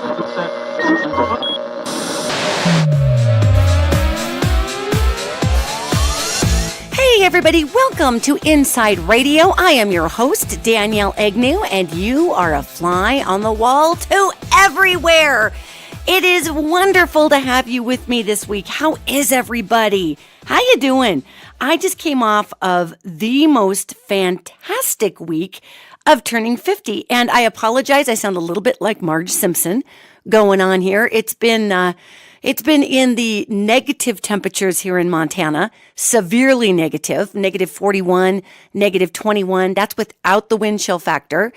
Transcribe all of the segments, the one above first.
Hey everybody, welcome to InPsightRadio. I am your host, Danielle Egnew, and you are a fly on the wall to everywhere. It is wonderful to have you with me this week. How is everybody? How you doing? I just came off of the most fantastic week of turning 50, and I apologize. I sound a little bit like Marge Simpson going on here. It's been in the negative temperatures here in Montana, severely negative, negative 41, negative 21. That's without the wind chill factor.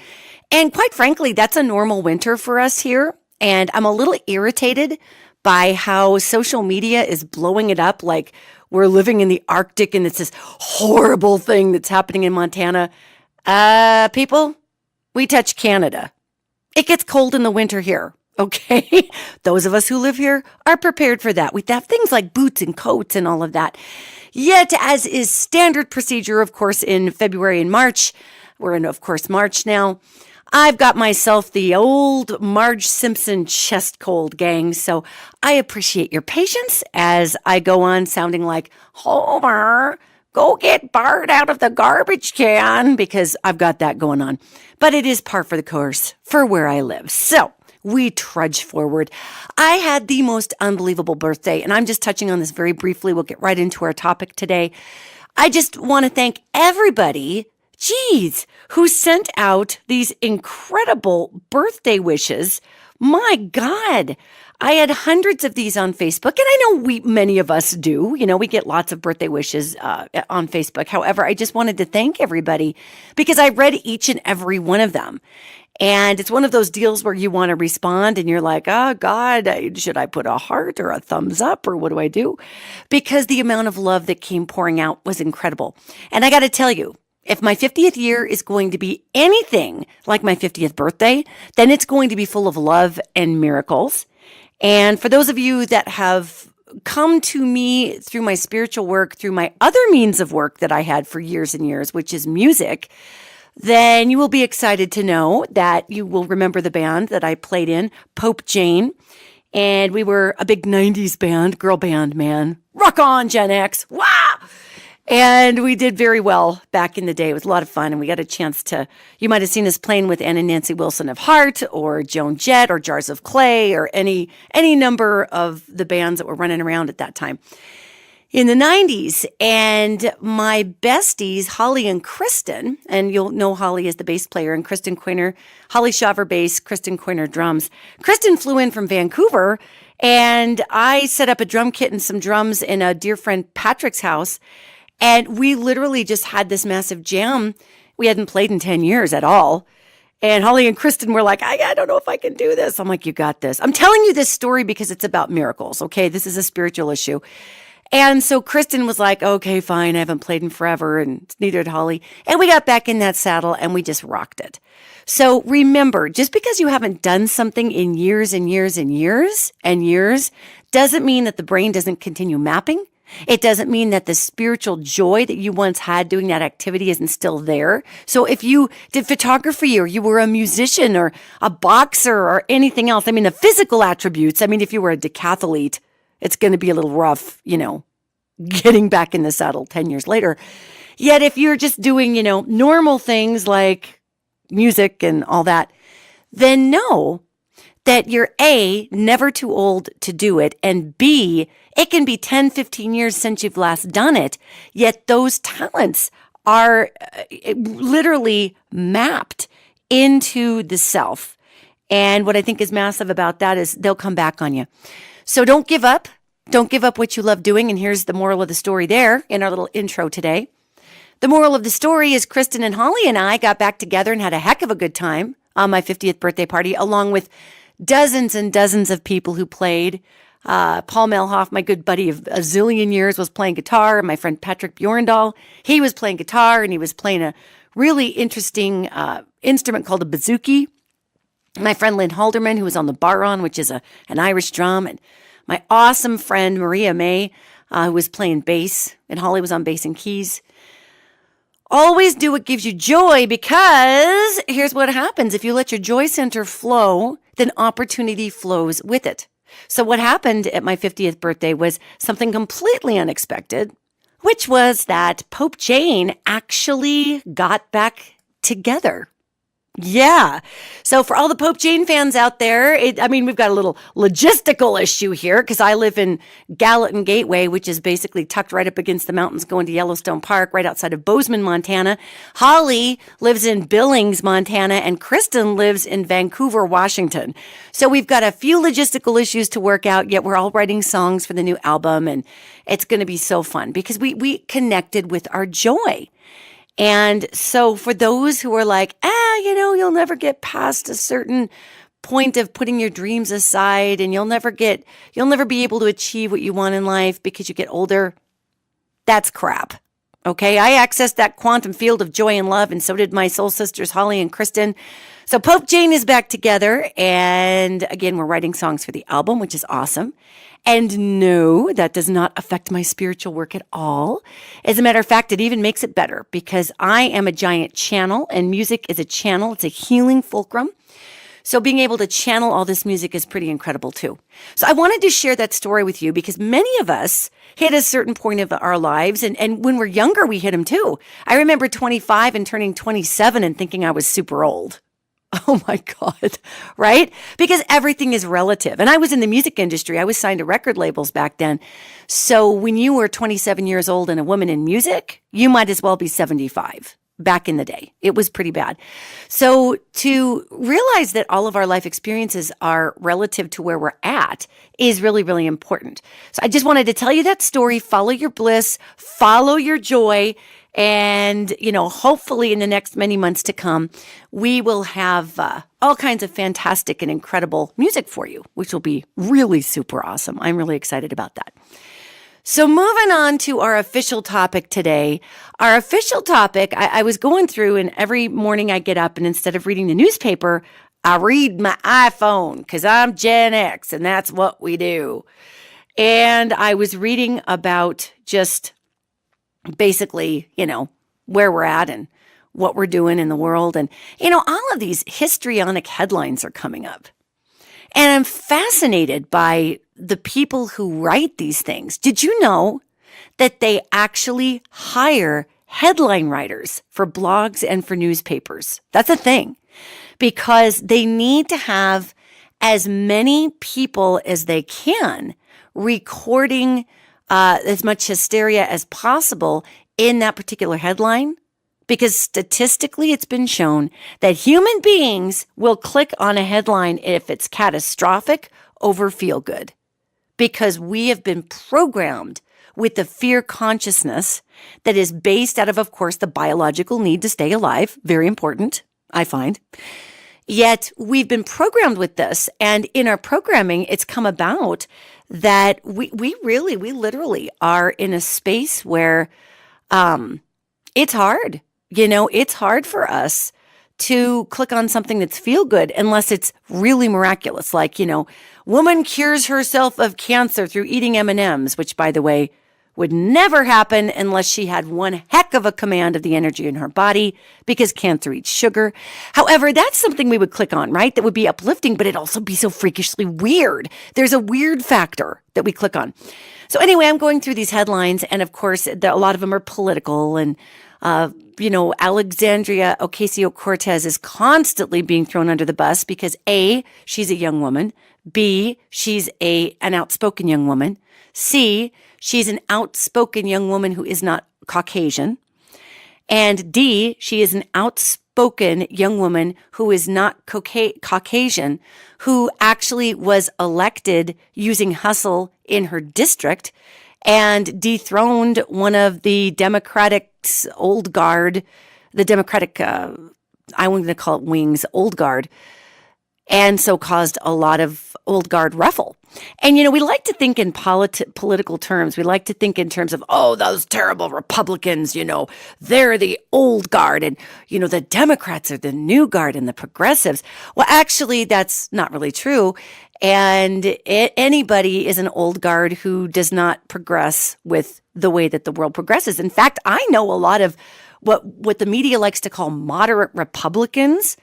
And quite frankly, that's a normal winter for us here. And I'm a little irritated by how social media is blowing it up like we're living in the Arctic and it's this horrible thing that's happening in Montana. People, we touch Canada. It gets cold in the winter here. Okay, those of us who live here are prepared for that. We have things like boots and coats and all of that. Yet, as is standard procedure, of course, in February and March, we're in, of course, March now, I've got myself the old Marge Simpson chest cold, gang. So I appreciate your patience as I go on sounding like, Homer, go get Bart out of the garbage can, because I've got that going on. But it is par for the course for where I live. So we trudge forward. I had the most unbelievable birthday, and I'm just touching on this very briefly. We'll get right into our topic today. I just want to thank everybody, who sent out these incredible birthday wishes. My God, I had hundreds of these on Facebook, and I know many of us do. You know, we get lots of birthday wishes on Facebook. However, I just wanted to thank everybody because I read each and every one of them. And it's one of those deals where you want to respond and you're like, oh God, should I put a heart or a thumbs up or what do I do? Because the amount of love that came pouring out was incredible. And I got to tell you, if my 50th year is going to be anything like my 50th birthday, then it's going to be full of love and miracles. And for those of you that have come to me through my spiritual work, through my other means of work that I had for years and years, which is music, then you will be excited to know that you will remember the band that I played in, Pope Jane. And we were a big 90s band, girl band, man. Rock on, Gen X. Wow! And we did very well back in the day. It was a lot of fun. And we got a chance to, you might have seen us playing with Ann and Nancy Wilson of Heart or Joan Jett or Jars of Clay or any number of the bands that were running around at that time in the 90s. And my besties, Holly and Kristen, and you'll know Holly as the bass player and Kristen Quiner, Holly Shaver bass, Kristen Quiner drums. Kristen flew in from Vancouver and I set up a drum kit and some drums in a dear friend Patrick's house. And we literally just had this massive jam. We hadn't played in 10 years at all. And Holly and Kristen were like, I don't know if I can do this. I'm like, you got this. I'm telling you this story because it's about miracles, okay? This is a spiritual issue. And so Kristen was like, okay, fine. I haven't played in forever, and neither had Holly. And we got back in that saddle and we just rocked it. So remember, just because you haven't done something in years and years and years and years doesn't mean that the brain doesn't continue mapping. It doesn't mean that the spiritual joy that you once had doing that activity isn't still there. So if you did photography or you were a musician or a boxer or anything else, I mean, the physical attributes, I mean, if you were a decathlete, it's going to be a little rough, getting back in the saddle 10 years later. Yet if you're just doing, normal things like music and all that, then know that you're A, never too old to do it, and B, it can be 10, 15 years since you've last done it, yet those talents are literally mapped into the self. And what I think is massive about that is they'll come back on you. So don't give up. Don't give up what you love doing. And here's the moral of the story there in our little intro today. The moral of the story is Kristen and Holly and I got back together and had a heck of a good time on my 50th birthday party, along with dozens and dozens of people who played. Paul Melhoff, my good buddy of a zillion years, was playing guitar. My friend Patrick Bjorndal, he was playing guitar, and he was playing a really interesting instrument called a bouzouki. My friend Lynn Halderman, who was on the baron, which is an Irish drum, and my awesome friend Maria May, who was playing bass, and Holly was on bass and keys. Always do what gives you joy, because here's what happens. If you let your joy center flow then opportunity flows with it. So what happened at my 50th birthday was something completely unexpected, which was that Pope Jane actually got back together. Yeah. So for all the Pope Jane fans out there, we've got a little logistical issue here because I live in Gallatin Gateway, which is basically tucked right up against the mountains going to Yellowstone Park, right outside of Bozeman, Montana. Holly lives in Billings, Montana, and Kristen lives in Vancouver, Washington. So we've got a few logistical issues to work out, yet we're all writing songs for the new album, and it's going to be so fun because we connected with our joy. And so for those who are like, you'll never get past a certain point of putting your dreams aside and you'll never be able to achieve what you want in life because you get older, that's crap. Okay. I accessed that quantum field of joy and love, and so did my soul sisters, Holly and Kristen. So Pope Jane is back together. And again, we're writing songs for the album, which is awesome. And no, that does not affect my spiritual work at all. As a matter of fact, it even makes it better because I am a giant channel, and music is a channel. It's a healing fulcrum. So being able to channel all this music is pretty incredible too. So I wanted to share that story with you because many of us hit a certain point of our lives. And when we're younger, we hit them too. I remember 25 and turning 27 and thinking I was super old. Oh my God, right? Because everything is relative. And I was in the music industry. I was signed to record labels back then. So when you were 27 years old and a woman in music, you might as well be 75 back in the day. It was pretty bad. So to realize that all of our life experiences are relative to where we're at is really, really important. So I just wanted to tell you that story. Follow your bliss, follow your joy. And, hopefully in the next many months to come, we will have all kinds of fantastic and incredible music for you, which will be really super awesome. I'm really excited about that. So moving on to our official topic today. Our official topic, I was going through, and every morning I get up and instead of reading the newspaper, I read my iPhone because I'm Gen X and that's what we do. And I was reading about just basically, where we're at and what we're doing in the world. And, all of these histrionic headlines are coming up. And I'm fascinated by the people who write these things. Did you know that they actually hire headline writers for blogs and for newspapers? That's a thing because they need to have as many people as they can recording as much hysteria as possible in that particular headline, because statistically it's been shown that human beings will click on a headline if it's catastrophic over feel good, because we have been programmed with the fear consciousness that is based out of course, the biological need to stay alive. Very important, I find. Yet we've been programmed with this, and in our programming, it's come about that we literally are in a space where it's hard. It's hard for us to click on something that's feel good unless it's really miraculous. Like, woman cures herself of cancer through eating M&Ms, which, by the way, would never happen unless she had one heck of a command of the energy in her body, because cancer eats sugar. However, that's something we would click on, right? That would be uplifting, but it'd also be so freakishly weird. There's a weird factor that we click on. So anyway, I'm going through these headlines, and of course, a lot of them are political, and Alexandria Ocasio-Cortez is constantly being thrown under the bus because A, she's a young woman. B, she's an outspoken young woman. C, she's an outspoken young woman who is not Caucasian. And D, she is an outspoken young woman who is not Caucasian, who actually was elected using hustle in her district and dethroned one of the Democratic's old guard, the Democratic, I want to call it wings, old guard, and so caused a lot of old guard ruffle. And, we like to think in political terms. We like to think in terms of, those terrible Republicans, they're the old guard, and, the Democrats are the new guard and the progressives. Well, actually, that's not really true. And anybody is an old guard who does not progress with the way that the world progresses. In fact, I know a lot of what the media likes to call moderate Republicans.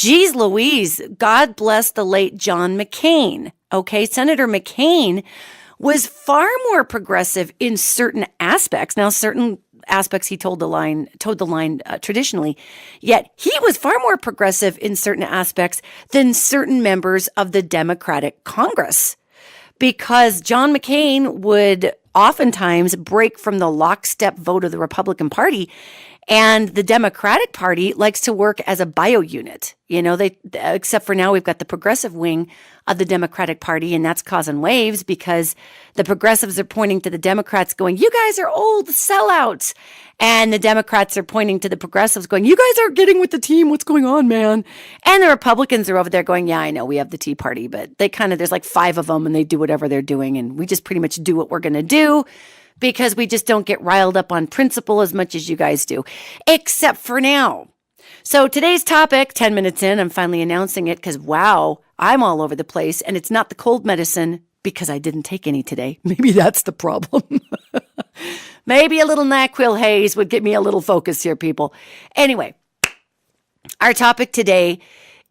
Geez Louise, God bless the late John McCain. Okay, Senator McCain was far more progressive in certain aspects. Now, certain aspects he told the line traditionally, yet he was far more progressive in certain aspects than certain members of the Democratic Congress, because John McCain would oftentimes break from the lockstep vote of the Republican Party. And the Democratic Party likes to work as a bio unit. Except for now, we've got the progressive wing of the Democratic Party, and that's causing waves because the progressives are pointing to the Democrats going, you guys are old sellouts. And the Democrats are pointing to the progressives going, you guys aren't getting with the team. What's going on, man? And the Republicans are over there going, yeah, I know we have the Tea Party, but there's like 5 of them and they do whatever they're doing. And we just pretty much do what we're going to do, because we just don't get riled up on principle as much as you guys do, except for now. So today's topic, 10 minutes in, I'm finally announcing it because, wow, I'm all over the place. And it's not the cold medicine because I didn't take any today. Maybe that's the problem. Maybe a little NyQuil haze would get me a little focus here, people. Anyway, our topic today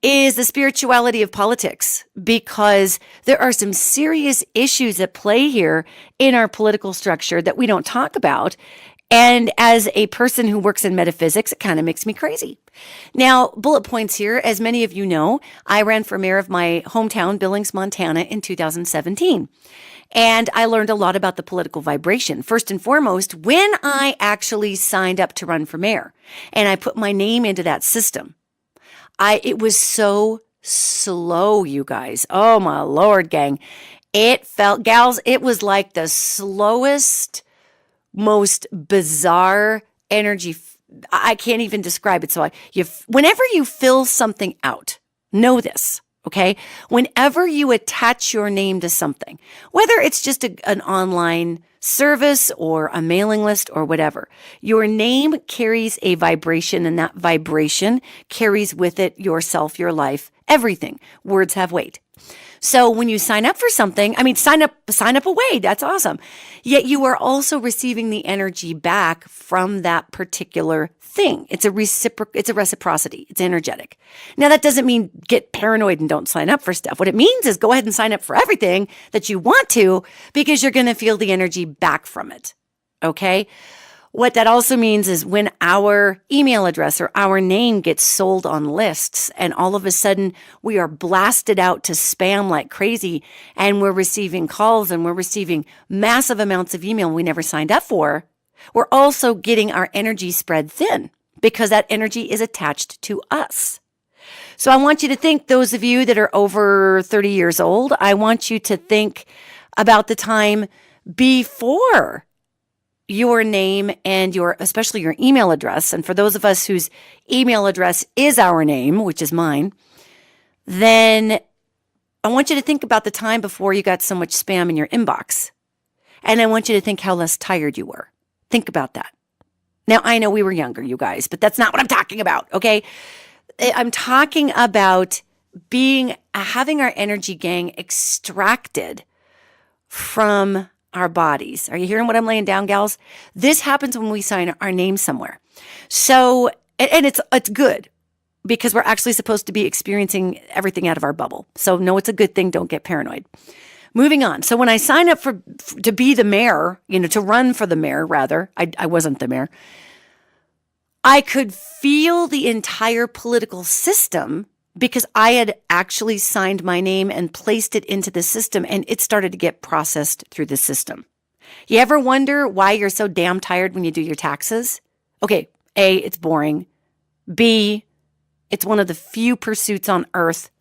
is the spirituality of politics, because there are some serious issues at play here in our political structure that we don't talk about. And as a person who works in metaphysics, it kind of makes me crazy. Now, bullet points here. As many of you know, I ran for mayor of my hometown, Billings, Montana, in 2017. And I learned a lot about the political vibration. First and foremost, when I actually signed up to run for mayor and I put my name into that system, it was so slow, you guys. Oh, my Lord, gang. It was like the slowest, most bizarre energy. I can't even describe it. So whenever you fill something out, know this, okay? Whenever you attach your name to something, whether it's just an online service or a mailing list or whatever, your name carries a vibration, and that vibration carries with it yourself, your life, everything. Words have weight. So when you sign up for something, sign up away. That's awesome. Yet you are also receiving the energy back from that particular thing. It's a reciprocity. It's energetic. Now, that doesn't mean get paranoid and don't sign up for stuff. What it means is go ahead and sign up for everything that you want to, because you're going to feel the energy back from it. Okay? What that also means is when our email address or our name gets sold on lists and all of a sudden we are blasted out to spam like crazy, and we're receiving calls and we're receiving massive amounts of email we never signed up for, we're also getting our energy spread thin because that energy is attached to us. So I want you to think, those of you that are over 30 years old, I want you to think about the time before your name and especially your email address. And for those of us whose email address is our name, which is mine, then I want you to think about the time before you got so much spam in your inbox. And I want you to think how less tired you were. Think about that. Now, I know we were younger, you guys, but that's not what I'm talking about, okay? I'm talking about having our energy, gang, extracted from our bodies. Are you hearing what I'm laying down, gals? This happens when we sign our name somewhere. So, and it's good, because we're actually supposed to be experiencing everything out of our bubble. So no, it's a good thing. Don't get paranoid. Moving on. So when I signed up to be the mayor, to run for the mayor, rather, I wasn't the mayor. I could feel the entire political system, because I had actually signed my name and placed it into the system, and it started to get processed through the system. You ever wonder why you're so damn tired when you do your taxes? Okay, A, it's boring. B, it's one of the few pursuits on earth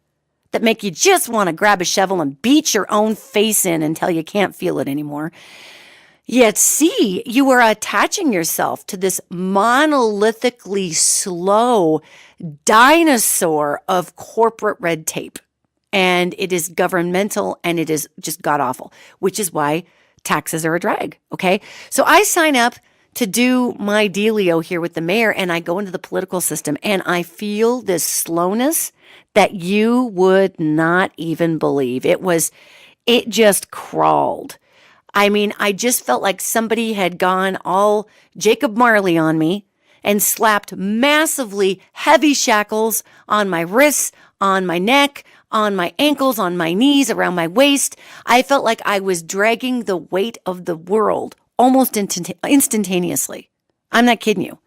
that make you just want to grab a shovel and beat your own face in until you can't feel it anymore. Yet C, you are attaching yourself to this monolithically slow dinosaur of corporate red tape. And it is governmental, and it is just god-awful, which is why taxes are a drag, okay? So I sign up to do my dealio here with the mayor, and I go into the political system, and I feel this slowness that you would not even believe. It just crawled. I just felt like somebody had gone all Jacob Marley on me and slapped massively heavy shackles on my wrists, on my neck, on my ankles, on my knees, around my waist. I felt like I was dragging the weight of the world almost instantaneously. I'm not kidding you.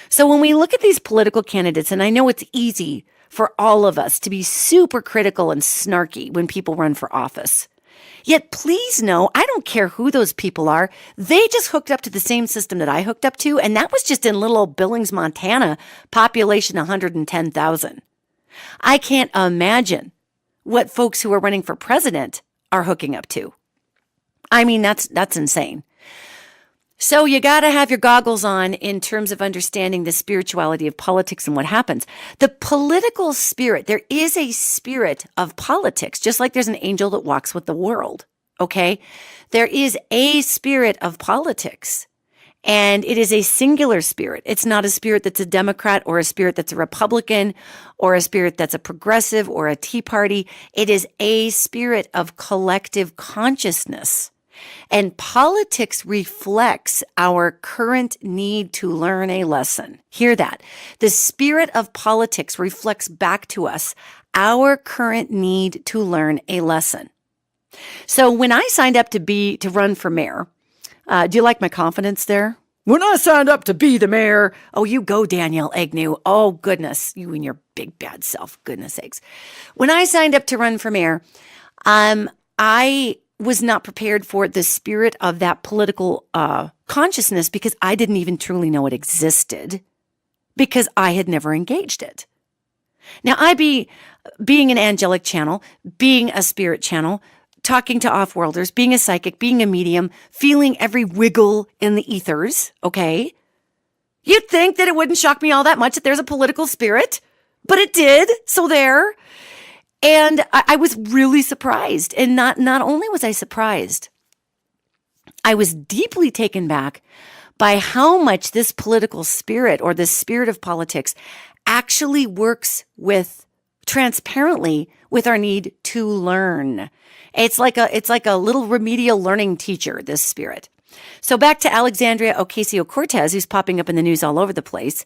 So when we look at these political candidates, and I know it's easy for all of us to be super critical and snarky when people run for office. Yet please know, I don't care who those people are. They just hooked up to the same system that I hooked up to, and that was just in little old Billings, Montana, population 110,000. I can't imagine what folks who are running for president are hooking up to. I mean, that's insane. So you got to have your goggles on in terms of understanding the spirituality of politics and what happens. The political spirit, there is a spirit of politics, just like there's an angel that walks with the world, okay? There is a spirit of politics, and it is a singular spirit. It's not a spirit that's a Democrat or a spirit that's a Republican or a spirit that's a progressive or a Tea Party. It is a spirit of collective consciousness. And politics reflects our current need to learn a lesson. Hear that. The spirit of politics reflects back to us our current need to learn a lesson. So when I signed up to run for mayor, do you like my confidence there? When I signed up to be the mayor, oh, you go, Danielle Egnew. Oh, goodness, you and your big bad self, goodness sakes. When I signed up to run for mayor, I was not prepared for the spirit of that political consciousness because I didn't even truly know it existed because I had never engaged it. Now, being an angelic channel, being a spirit channel, talking to off-worlders, being a psychic, being a medium, feeling every wiggle in the ethers, okay? You'd think that it wouldn't shock me all that much that there's a political spirit, but it did, so there. And I was really surprised. And not only was I surprised, I was deeply taken back by how much this political spirit or this spirit of politics actually works transparently with our need to learn. It's like a little remedial learning teacher, this spirit. So back to Alexandria Ocasio-Cortez, who's popping up in the news all over the place.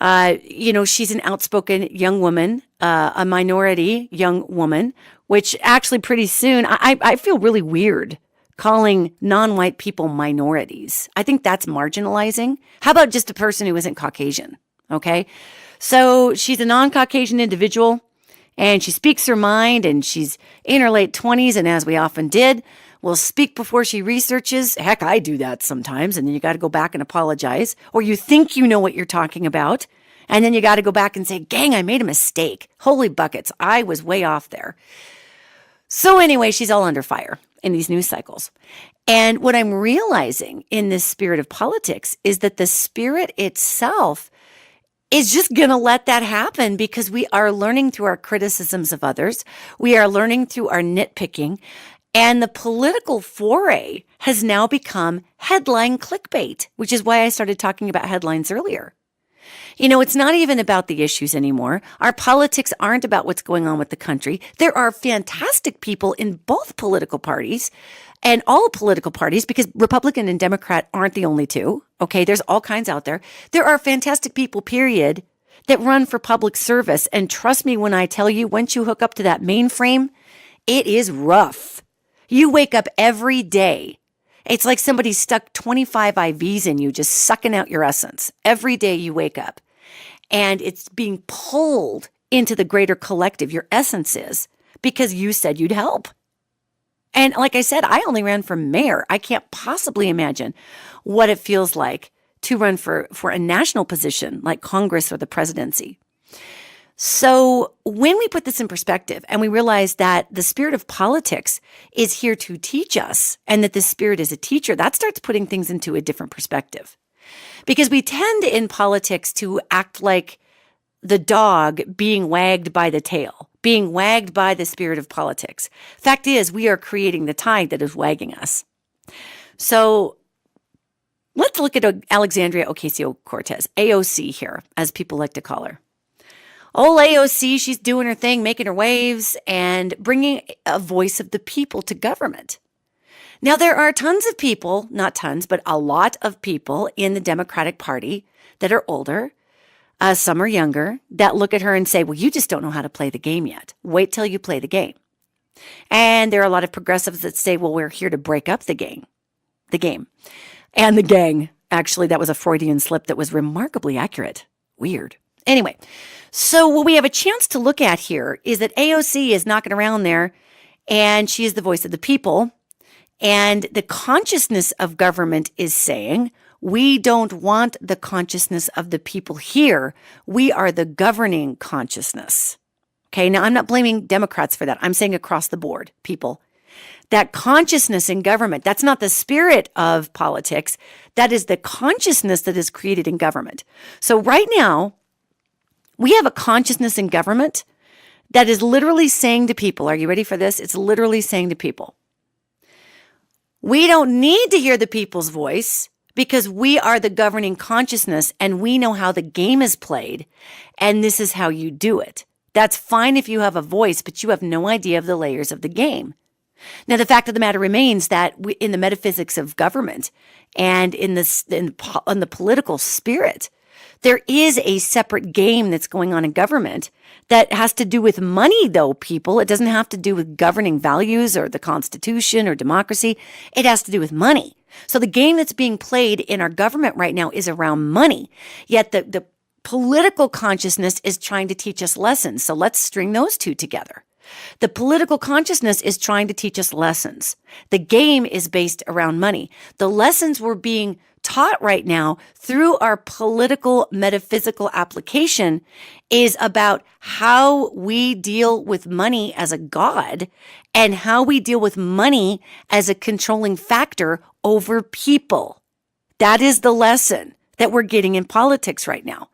She's an outspoken young woman, a minority young woman, which actually pretty soon, I feel really weird calling non-white people minorities. I think that's marginalizing. How about just a person who isn't Caucasian? Okay. So she's a non-Caucasian individual and she speaks her mind and she's in her late 20s. And as we often did, will speak before she researches. Heck, I do that sometimes. And then you got to go back and apologize. Or you think you know what you're talking about. And then you got to go back and say, gang, I made a mistake. Holy buckets. I was way off there. So anyway, she's all under fire in these news cycles. And what I'm realizing in this spirit of politics is that the spirit itself is just going to let that happen because we are learning through our criticisms of others. We are learning through our nitpicking. And the political foray has now become headline clickbait, which is why I started talking about headlines earlier. It's not even about the issues anymore. Our politics aren't about what's going on with the country. There are fantastic people in both political parties and all political parties because Republican and Democrat aren't the only two. Okay, there's all kinds out there. There are fantastic people, period, that run for public service. And trust me when I tell you, once you hook up to that mainframe, it is rough. You wake up every day. It's like somebody stuck 25 IVs in you, just sucking out your essence. Every day you wake up. And it's being pulled into the greater collective, your essence is, because you said you'd help. And like I said, I only ran for mayor. I can't possibly imagine what it feels like to run for a national position like Congress or the presidency. So when we put this in perspective and we realize that the spirit of politics is here to teach us and that the spirit is a teacher, that starts putting things into a different perspective. Because we tend in politics to act like the dog being wagged by the tail, being wagged by the spirit of politics. Fact is, we are creating the tide that is wagging us. So let's look at Alexandria Ocasio-Cortez, AOC here, as people like to call her. Old AOC, she's doing her thing, making her waves, and bringing a voice of the people to government. Now, there are tons of people, not tons, but a lot of people in the Democratic Party that are older. Some are younger that look at her and say, well, you just don't know how to play the game yet. Wait till you play the game. And there are a lot of progressives that say, well, we're here to break up the game. And the gang. Actually, that was a Freudian slip that was remarkably accurate. Weird. Anyway, so what we have a chance to look at here is that AOC is knocking around there, and she is the voice of the people. And the consciousness of government is saying, we don't want the consciousness of the people here. We are the governing consciousness. Okay, now I'm not blaming Democrats for that. I'm saying across the board, people. That consciousness in government, that's not the spirit of politics. That is the consciousness that is created in government. So right now, we have a consciousness in government that is literally saying to people, are you ready for this? It's literally saying to people, we don't need to hear the people's voice because we are the governing consciousness and we know how the game is played, and this is how you do it. That's fine if you have a voice, but you have no idea of the layers of the game. Now, the fact of the matter remains that in the metaphysics of government and in the political spirit, there is a separate game that's going on in government that has to do with money, though, people. It doesn't have to do with governing values or the Constitution or democracy. It has to do with money. So the game that's being played in our government right now is around money. Yet the political consciousness is trying to teach us lessons. So let's string those two together. The political consciousness is trying to teach us lessons. The game is based around money. The lessons we're being taught right now through our political metaphysical application is about how we deal with money as a god and how we deal with money as a controlling factor over people. That is the lesson that we're getting in politics right now.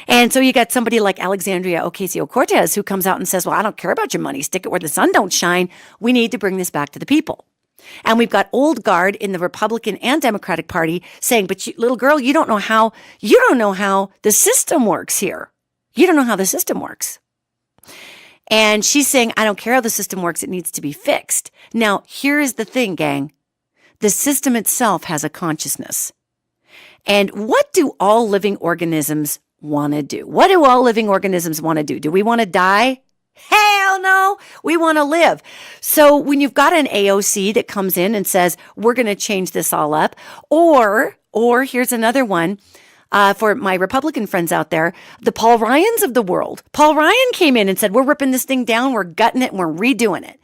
And so you got somebody like Alexandria Ocasio-Cortez who comes out and says, well, I don't care about your money. Stick it where the sun don't shine. We need to bring this back to the people. And we've got old guard in the Republican and Democratic Party saying, but you, little girl, you don't know how the system works here. You don't know how the system works. And she's saying, I don't care how the system works. It needs to be fixed. Now, here is the thing, gang. The system itself has a consciousness. And what do all living organisms want to do? What do all living organisms want to do? Do we want to die? Hell no, we want to live. So when you've got an AOC that comes in and says, we're going to change this all up, or here's another one for my Republican friends out there, the Paul Ryans of the world. Paul Ryan came in and said, we're ripping this thing down, we're gutting it, and we're redoing it.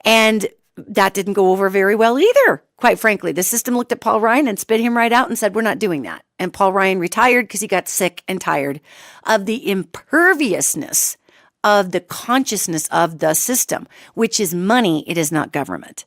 And that didn't go over very well either, quite frankly. The system looked at Paul Ryan and spit him right out and said, we're not doing that. And Paul Ryan retired because he got sick and tired of the imperviousness of the consciousness of the system, which is money. It is not government.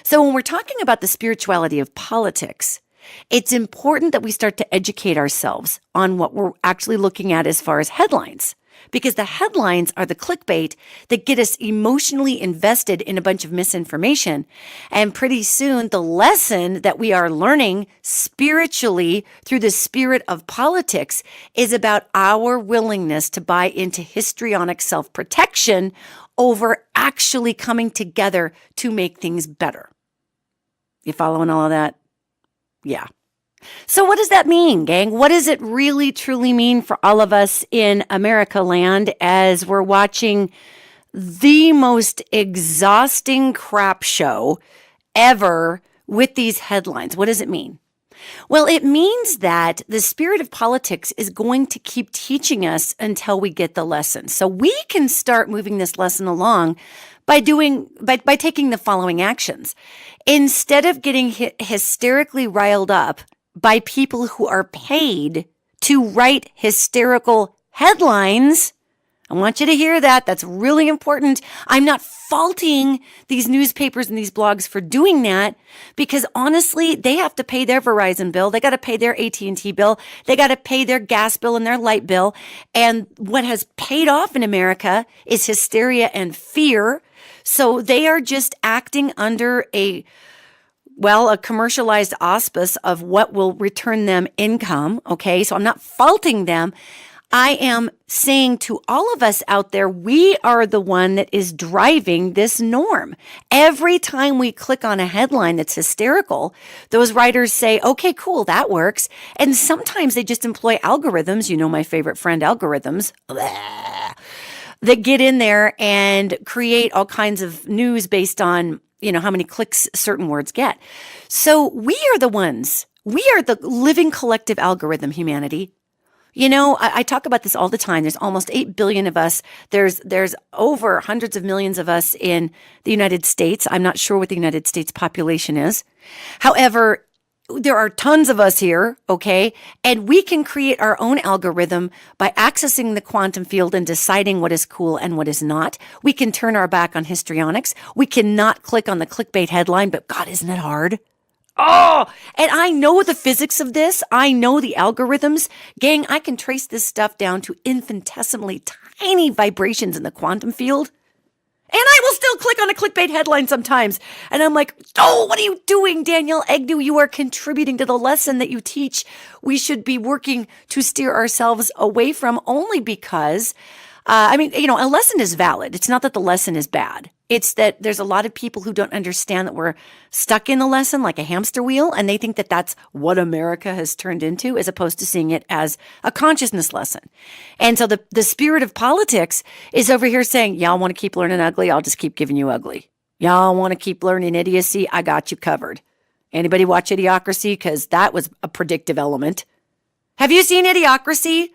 So when we're talking about the spirituality of politics, it's important that we start to educate ourselves on what we're actually looking at as far as headlines. Because the headlines are the clickbait that get us emotionally invested in a bunch of misinformation. And pretty soon, the lesson that we are learning spiritually through the spirit of politics is about our willingness to buy into histrionic self-protection over actually coming together to make things better. You following all of that? Yeah. So what does that mean, gang? What does it really, truly mean for all of us in America land as we're watching the most exhausting crap show ever with these headlines? What does it mean? Well, it means that the spirit of politics is going to keep teaching us until we get the lesson. So we can start moving this lesson along by taking the following actions. Instead of getting hysterically riled up by people who are paid to write hysterical headlines. I want you to hear that. That's really important. I'm not faulting these newspapers and these blogs for doing that because honestly, they have to pay their Verizon bill. They got to pay their AT&T bill. They got to pay their gas bill and their light bill. And what has paid off in America is hysteria and fear. So they are just acting under a commercialized auspice of what will return them income. Okay. So I'm not faulting them. I am saying to all of us out there, we are the one that is driving this norm. Every time we click on a headline that's hysterical, those writers say, okay, cool, that works. And sometimes they just employ algorithms. You know, my favorite friend, algorithms, that get in there and create all kinds of news based on, how many clicks certain words get. So we are the ones. We are the living collective algorithm, humanity. I talk about this all the time. There's almost 8 billion of us. There's over hundreds of millions of us in the United States. I'm not sure what the United States population is. However, there are tons of us here, okay? And we can create our own algorithm by accessing the quantum field and deciding what is cool and what is not. We can turn our back on histrionics. We cannot click on the clickbait headline, but God, isn't it hard? Oh, and I know the physics of this. I know the algorithms. Gang, I can trace this stuff down to infinitesimally tiny vibrations in the quantum field. And I will still click on a clickbait headline sometimes. And I'm like, oh, what are you doing, Danielle Egnew? You are contributing to the lesson that you teach. We should be working to steer ourselves away from, only because, a lesson is valid. It's not that the lesson is bad. It's that there's a lot of people who don't understand that we're stuck in the lesson like a hamster wheel, and they think that that's what America has turned into, as opposed to seeing it as a consciousness lesson. And so the spirit of politics is over here saying, y'all want to keep learning ugly? I'll just keep giving you ugly. Y'all want to keep learning idiocy? I got you covered. Anybody watch Idiocracy? Because that was a predictive element. Have you seen Idiocracy?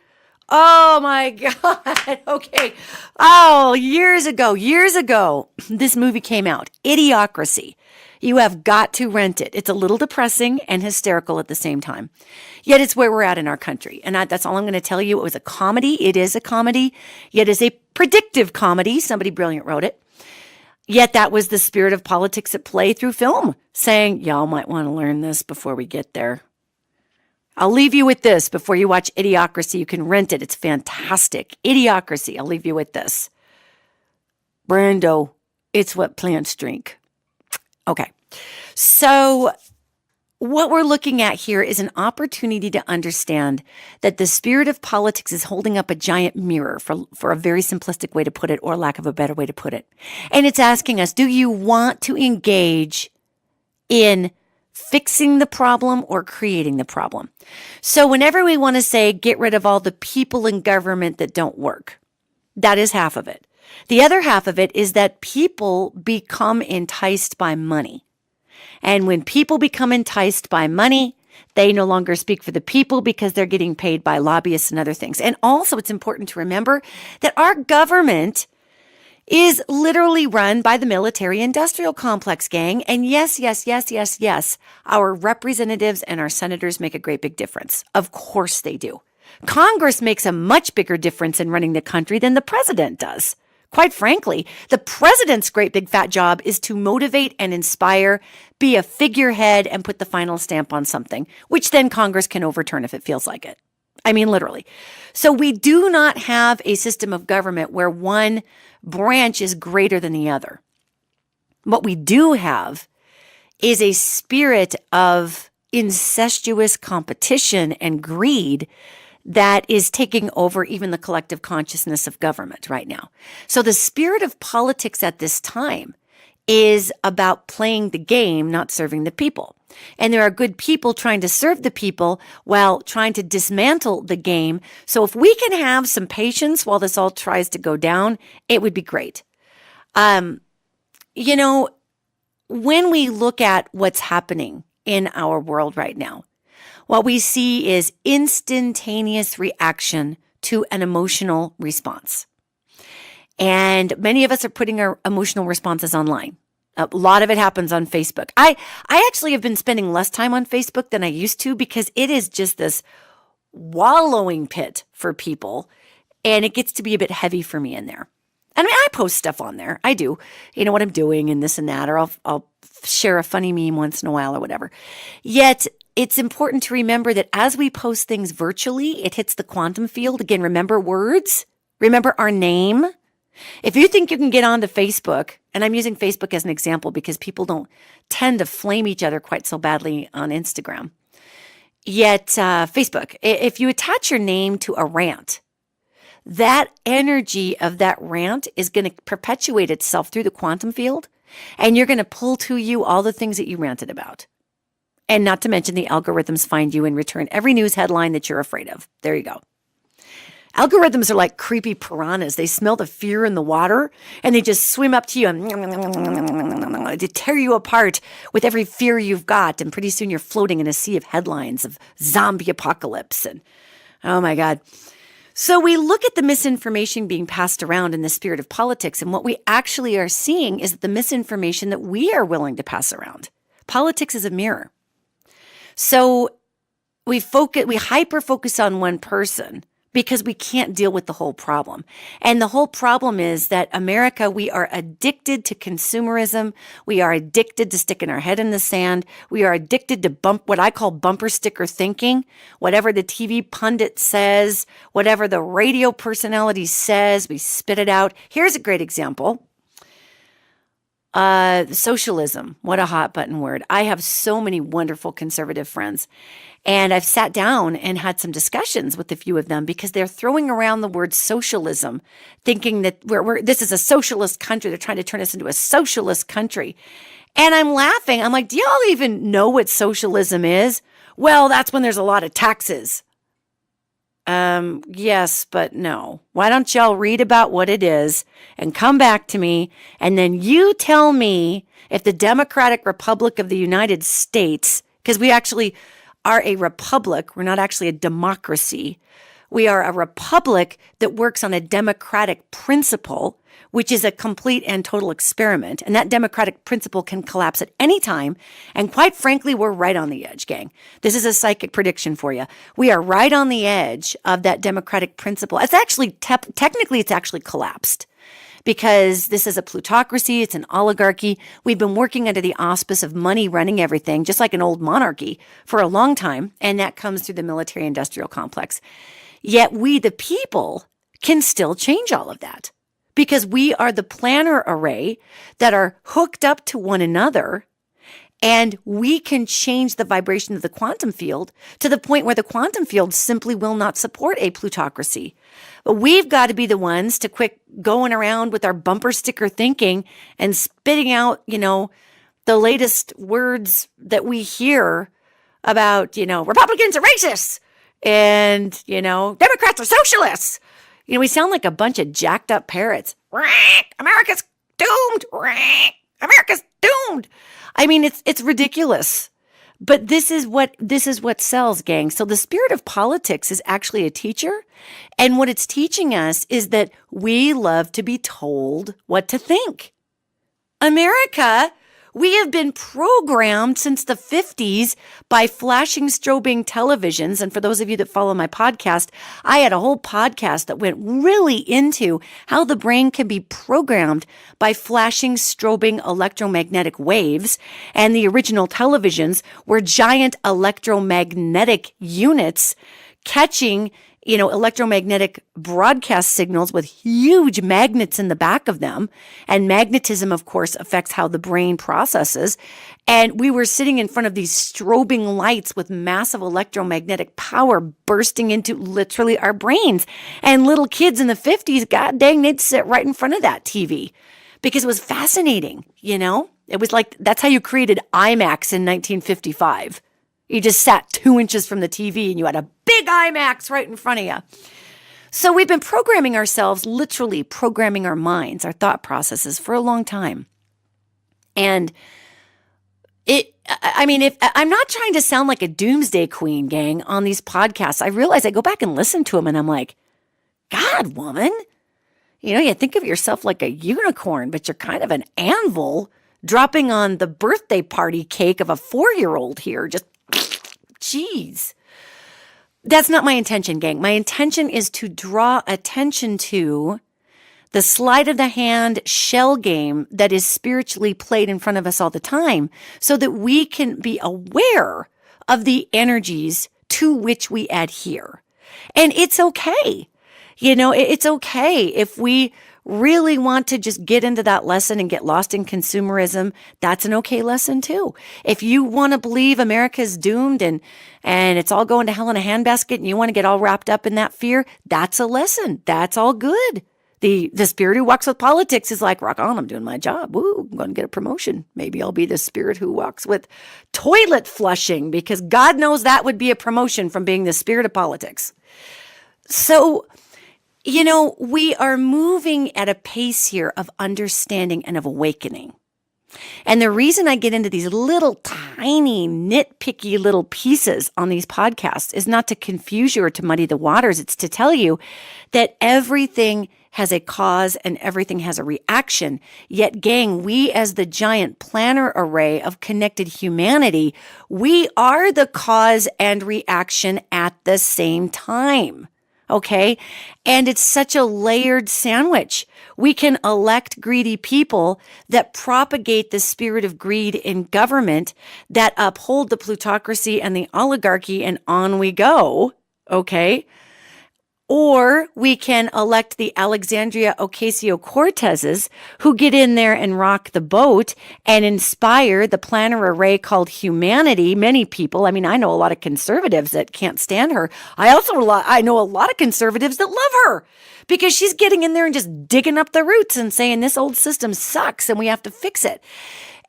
Oh my God. Okay. Oh, years ago, this movie came out. Idiocracy. You have got to rent it. It's a little depressing and hysterical at the same time. Yet it's where we're at in our country. And that's all I'm going to tell you. It was a comedy. It is a comedy. Yet it's a predictive comedy. Somebody brilliant wrote it. Yet that was the spirit of politics at play through film, saying, y'all might want to learn this before we get there. I'll leave you with this before you watch Idiocracy. You can rent it. It's fantastic. Idiocracy. I'll leave you with this. Brando, it's what plants drink. Okay. So what we're looking at here is an opportunity to understand that the spirit of politics is holding up a giant mirror, for a very simplistic way to put it, or lack of a better way to put it. And it's asking us, do you want to engage in fixing the problem or creating the problem? So whenever we want to say, get rid of all the people in government that don't work, that is half of it. The other half of it is that people become enticed by money. And when people become enticed by money, they no longer speak for the people because they're getting paid by lobbyists and other things. And also, it's important to remember that our government is literally run by the military-industrial complex, gang. And yes, our representatives and our senators make a great big difference. Of course they do. Congress makes a much bigger difference in running the country than the president does. Quite frankly, the president's great big fat job is to motivate and inspire, be a figurehead, and put the final stamp on something, which then Congress can overturn if it feels like it. I mean, literally. So we do not have a system of government where one branch is greater than the other. What we do have is a spirit of incestuous competition and greed that is taking over even the collective consciousness of government right now. So the spirit of politics at this time is about playing the game, not serving the people. And there are good people trying to serve the people while trying to dismantle the game. So if we can have some patience while this all tries to go down, it would be great. When we look at what's happening in our world right now, what we see is instantaneous reaction to an emotional response. And many of us are putting our emotional responses online. A lot of it happens on Facebook. I actually have been spending less time on Facebook than I used to, because it is just this wallowing pit for people, and it gets to be a bit heavy for me in there. I mean, I post stuff on there. I do. You know what I'm doing and this and that, or I'll share a funny meme once in a while or whatever. Yet it's important to remember that as we post things virtually, it hits the quantum field. Again, remember words. Remember our name. If you think you can get onto Facebook, and I'm using Facebook as an example because people don't tend to flame each other quite so badly on Instagram. Yet Facebook, if you attach your name to a rant, that energy of that rant is going to perpetuate itself through the quantum field, and you're going to pull to you all the things that you ranted about. And not to mention the algorithms find you and return every news headline that you're afraid of. There you go. Algorithms are like creepy piranhas. They smell the fear in the water, and they just swim up to you and to tear you apart with every fear you've got. And pretty soon you're floating in a sea of headlines of zombie apocalypse. And oh my God. So we look at the misinformation being passed around in the spirit of politics, and what we actually are seeing is the misinformation that we are willing to pass around. Politics is a mirror. So we hyper focus on one person because we can't deal with the whole problem. And the whole problem is that America, we are addicted to consumerism. We are addicted to sticking our head in the sand. We are addicted to what I call bumper sticker thinking. Whatever the TV pundit says, whatever the radio personality says, we spit it out. Here's a great example. Socialism. What a hot button word. I have so many wonderful conservative friends, and I've sat down and had some discussions with a few of them because they're throwing around the word socialism, thinking that this is a socialist country. They're trying to turn us into a socialist country. And I'm laughing. I'm like, do y'all even know what socialism is? Well, that's when there's a lot of taxes. Yes, but no. Why don't y'all read about what it is and come back to me, and then you tell me if the Democratic Republic of the United States, because we actually are a republic, we're not actually a democracy. We are a republic that works on a democratic principle, which is a complete and total experiment. And that democratic principle can collapse at any time. And quite frankly, we're right on the edge, gang. This is a psychic prediction for you. We are right on the edge of that democratic principle. It's actually, technically, it's actually collapsed because this is a plutocracy. It's an oligarchy. We've been working under the auspice of money running everything, just like an old monarchy, for a long time. And that comes through the military-industrial complex. Yet we, the people, can still change all of that. Because we are the planar array that are hooked up to one another, and we can change the vibration of the quantum field to the point where the quantum field simply will not support a plutocracy. But we've got to be the ones to quit going around with our bumper sticker thinking and spitting out, the latest words that we hear about, Republicans are racists and, Democrats are socialists. We sound like a bunch of jacked up parrots. America's doomed. America's doomed. I mean, it's ridiculous. But this is what sells, gang. So the spirit of politics is actually a teacher. And what it's teaching us is that we love to be told what to think. America, we have been programmed since the 50s by flashing strobing televisions. And for those of you that follow my podcast, I had a whole podcast that went really into how the brain can be programmed by flashing strobing electromagnetic waves. And the original televisions were giant electromagnetic units catching electromagnetic broadcast signals with huge magnets in the back of them. And magnetism, of course, affects how the brain processes. And we were sitting in front of these strobing lights with massive electromagnetic power bursting into literally our brains. And little kids in the 50s, god dang, they'd sit right in front of that TV because it was fascinating, It was like, that's how you created IMAX in 1955. You just sat 2 inches from the TV and you had a big IMAX right in front of you. So we've been programming ourselves, literally programming our minds, our thought processes for a long time. And if I'm not trying to sound like a doomsday queen, gang, on these podcasts. I realize I go back and listen to them and I'm like, God, woman, you think of yourself like a unicorn, but you're kind of an anvil dropping on the birthday party cake of a 4-year-old here. Just jeez. That's not my intention, gang. My intention is to draw attention to the sleight of the hand shell game that is spiritually played in front of us all the time so that we can be aware of the energies to which we adhere. And it's okay. It's okay if we really want to just get into that lesson and get lost in consumerism, that's an okay lesson too. If you want to believe America's doomed and it's all going to hell in a handbasket and you want to get all wrapped up in that fear, that's a lesson. That's all good. The spirit who walks with politics is like, rock on, I'm doing my job. Woo, I'm going to get a promotion. Maybe I'll be the spirit who walks with toilet flushing, because God knows that would be a promotion from being the spirit of politics. So, we are moving at a pace here of understanding and of awakening. And the reason I get into these little tiny nitpicky little pieces on these podcasts is not to confuse you or to muddy the waters. It's to tell you that everything has a cause and everything has a reaction. Yet, gang, we as the giant planar array of connected humanity, we are the cause and reaction at the same time. Okay? And it's such a layered sandwich. We can elect greedy people that propagate the spirit of greed in government, that uphold the plutocracy and the oligarchy, and on we go. Okay? Or we can elect the Alexandria Ocasio-Cortezes who get in there and rock the boat and inspire the planar array called humanity. Many people, I know a lot of conservatives that can't stand her. I know a lot of conservatives that love her because she's getting in there and just digging up the roots and saying this old system sucks and we have to fix it.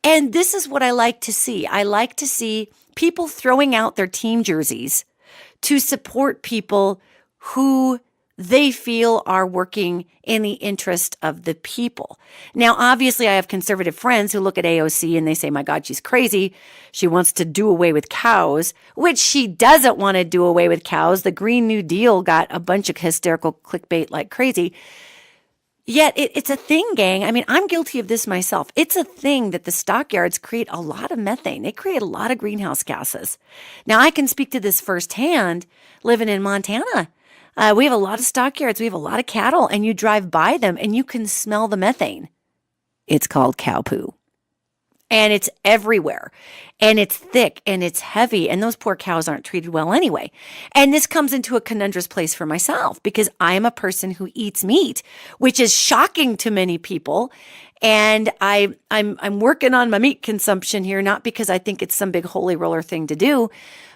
And this is what I like to see. I like to see people throwing out their team jerseys to support people who they feel are working in the interest of the people. Now, obviously, I have conservative friends who look at AOC and they say, my God, she's crazy. She wants to do away with cows, which she doesn't want to do away with cows. The Green New Deal got a bunch of hysterical clickbait like crazy. Yet it's a thing, gang. I'm guilty of this myself. It's a thing that the stockyards create a lot of methane. They create a lot of greenhouse gases. Now, I can speak to this firsthand living in Montana. We have a lot of stockyards. We have a lot of cattle, and you drive by them and you can smell the methane. It's called cow poo. And it's everywhere. And it's thick and it's heavy. And those poor cows aren't treated well anyway. And this comes into a conundrous place for myself because I am a person who eats meat, which is shocking to many people. And I'm working on my meat consumption here, not because I think it's some big holy roller thing to do,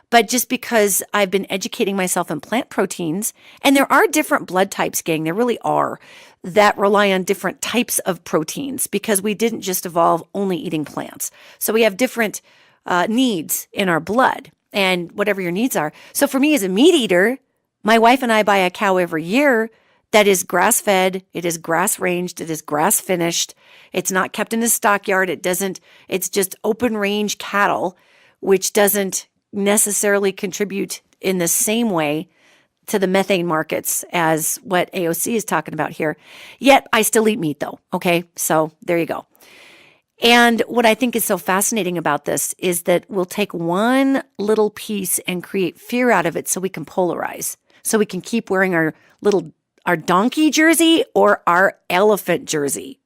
but just because I've been educating myself in plant proteins. And there are different blood types, gang. There really are, that rely on different types of proteins because we didn't just evolve only eating plants. So we have different needs in our blood and whatever your needs are. So for me as a meat eater, my wife and I buy a cow every year that is grass-fed, it is grass-ranged, it is grass-finished. It's not kept in a stockyard. It's just open-range cattle, which doesn't necessarily contribute in the same way to the methane markets as what AOC is talking about here. Yet I still eat meat though. Okay. So there you go. And what I think is so fascinating about this is that we'll take one little piece and create fear out of it so we can polarize. So we can keep wearing our donkey jersey or our elephant jersey.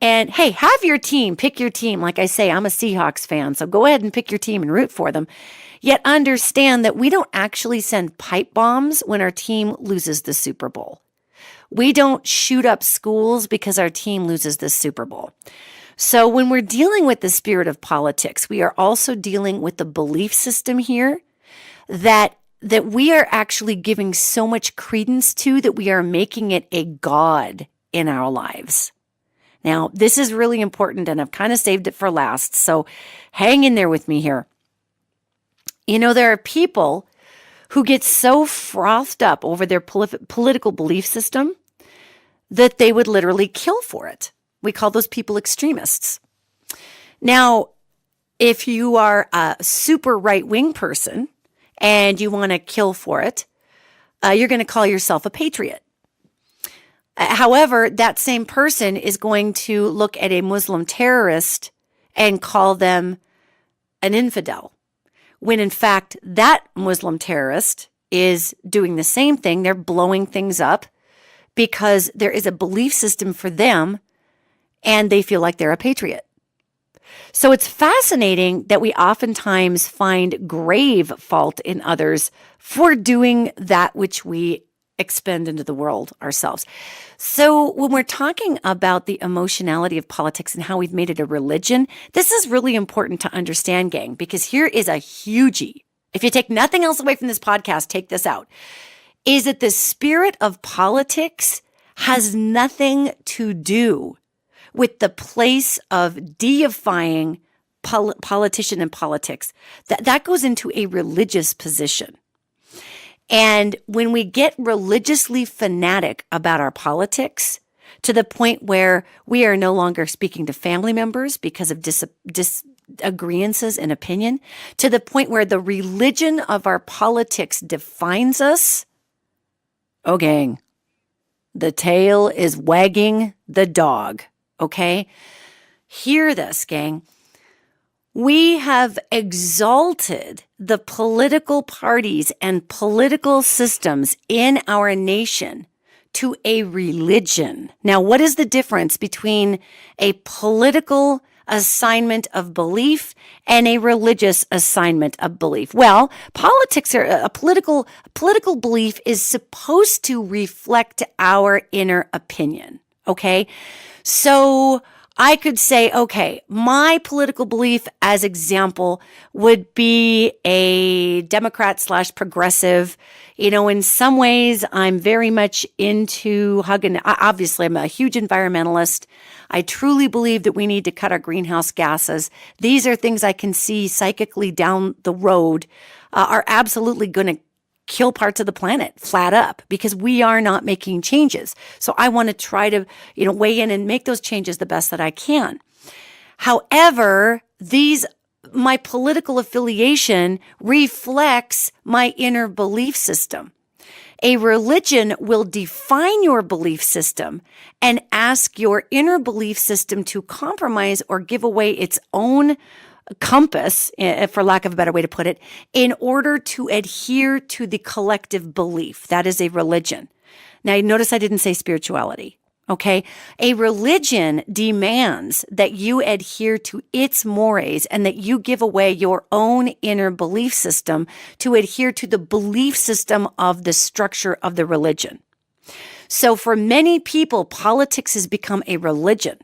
And hey, have your team, pick your team. Like I say, I'm a Seahawks fan, so go ahead and pick your team and root for them. Yet understand that we don't actually send pipe bombs when our team loses the Super Bowl. We don't shoot up schools because our team loses the Super Bowl. So when we're dealing with the spirit of politics, we are also dealing with the belief system here that we are actually giving so much credence to that we are making it a god in our lives. Now, this is really important, and I've kind of saved it for last, so hang in there with me here. There are people who get so frothed up over their political belief system that they would literally kill for it. We call those people extremists. Now, if you are a super right-wing person and you want to kill for it, you're going to call yourself a patriot. However, that same person is going to look at a Muslim terrorist and call them an infidel, when in fact that Muslim terrorist is doing the same thing. They're blowing things up because there is a belief system for them and they feel like they're a patriot. So it's fascinating that we oftentimes find grave fault in others for doing that which we expend into the world ourselves. So when we're talking about the emotionality of politics and how we've made it a religion, this is really important to understand, gang, because here is a hugie. If you take nothing else away from this podcast, take this out, is that the spirit of politics has nothing to do with the place of deifying politician and politics. That goes into a religious position. And when we get religiously fanatic about our politics to the point where we are no longer speaking to family members because of disagreements in opinion, to the point where the religion of our politics defines us, oh, gang, the tail is wagging the dog, okay? Hear this, gang. We have exalted the political parties and political systems in our nation to a religion. Now, what is the difference between a political assignment of belief and a religious assignment of belief? Well, politics are a political belief is supposed to reflect our inner opinion. Okay. So I could say, okay, my political belief as example would be a Democrat/progressive. You know, in some ways I'm very much into hugging. Obviously, I'm a huge environmentalist. I truly believe that we need to cut our greenhouse gases. These are things I can see psychically down the road are absolutely going to kill parts of the planet flat up because we are not making changes. So I want to try to, weigh in and make those changes the best that I can. However, my political affiliation reflects my inner belief system. A religion will define your belief system and ask your inner belief system to compromise or give away its own compass, for lack of a better way to put it, in order to adhere to the collective belief. That is a religion. Now, notice I didn't say spirituality. Okay. A religion demands that you adhere to its mores and that you give away your own inner belief system to adhere to the belief system of the structure of the religion. So for many people, politics has become a religion.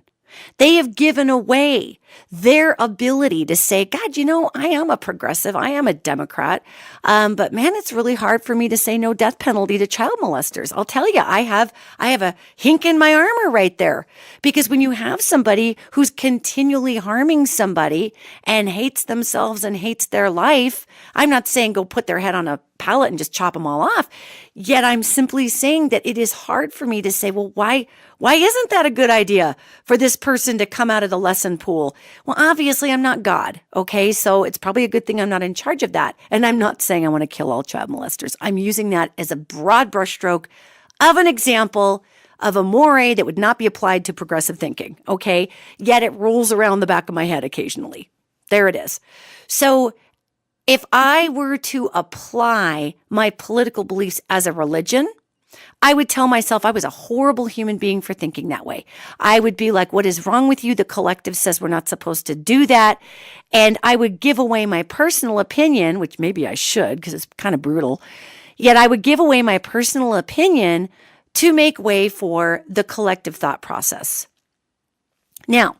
They have given away their ability to say, God, I am a progressive. I am a Democrat. But man, it's really hard for me to say no death penalty to child molesters. I'll tell you, I have a hink in my armor right there. Because when you have somebody who's continually harming somebody and hates themselves and hates their life, I'm not saying go put their head on a pallet and just chop them all off. Yet I'm simply saying that it is hard for me to say, well, why isn't that a good idea for this person to come out of the lesson pool? Well, obviously I'm not God. Okay. So it's probably a good thing I'm not in charge of that. And I'm not saying I want to kill all child molesters. I'm using that as a broad brushstroke of an example of a moray that would not be applied to progressive thinking. Okay. Yet it rolls around the back of my head occasionally. There it is. So if I were to apply my political beliefs as a religion, I would tell myself I was a horrible human being for thinking that way. I would be like, what is wrong with you? The collective says we're not supposed to do that. And I would give away my personal opinion, which maybe I should because it's kind of brutal. Yet I would give away my personal opinion to make way for the collective thought process. Now,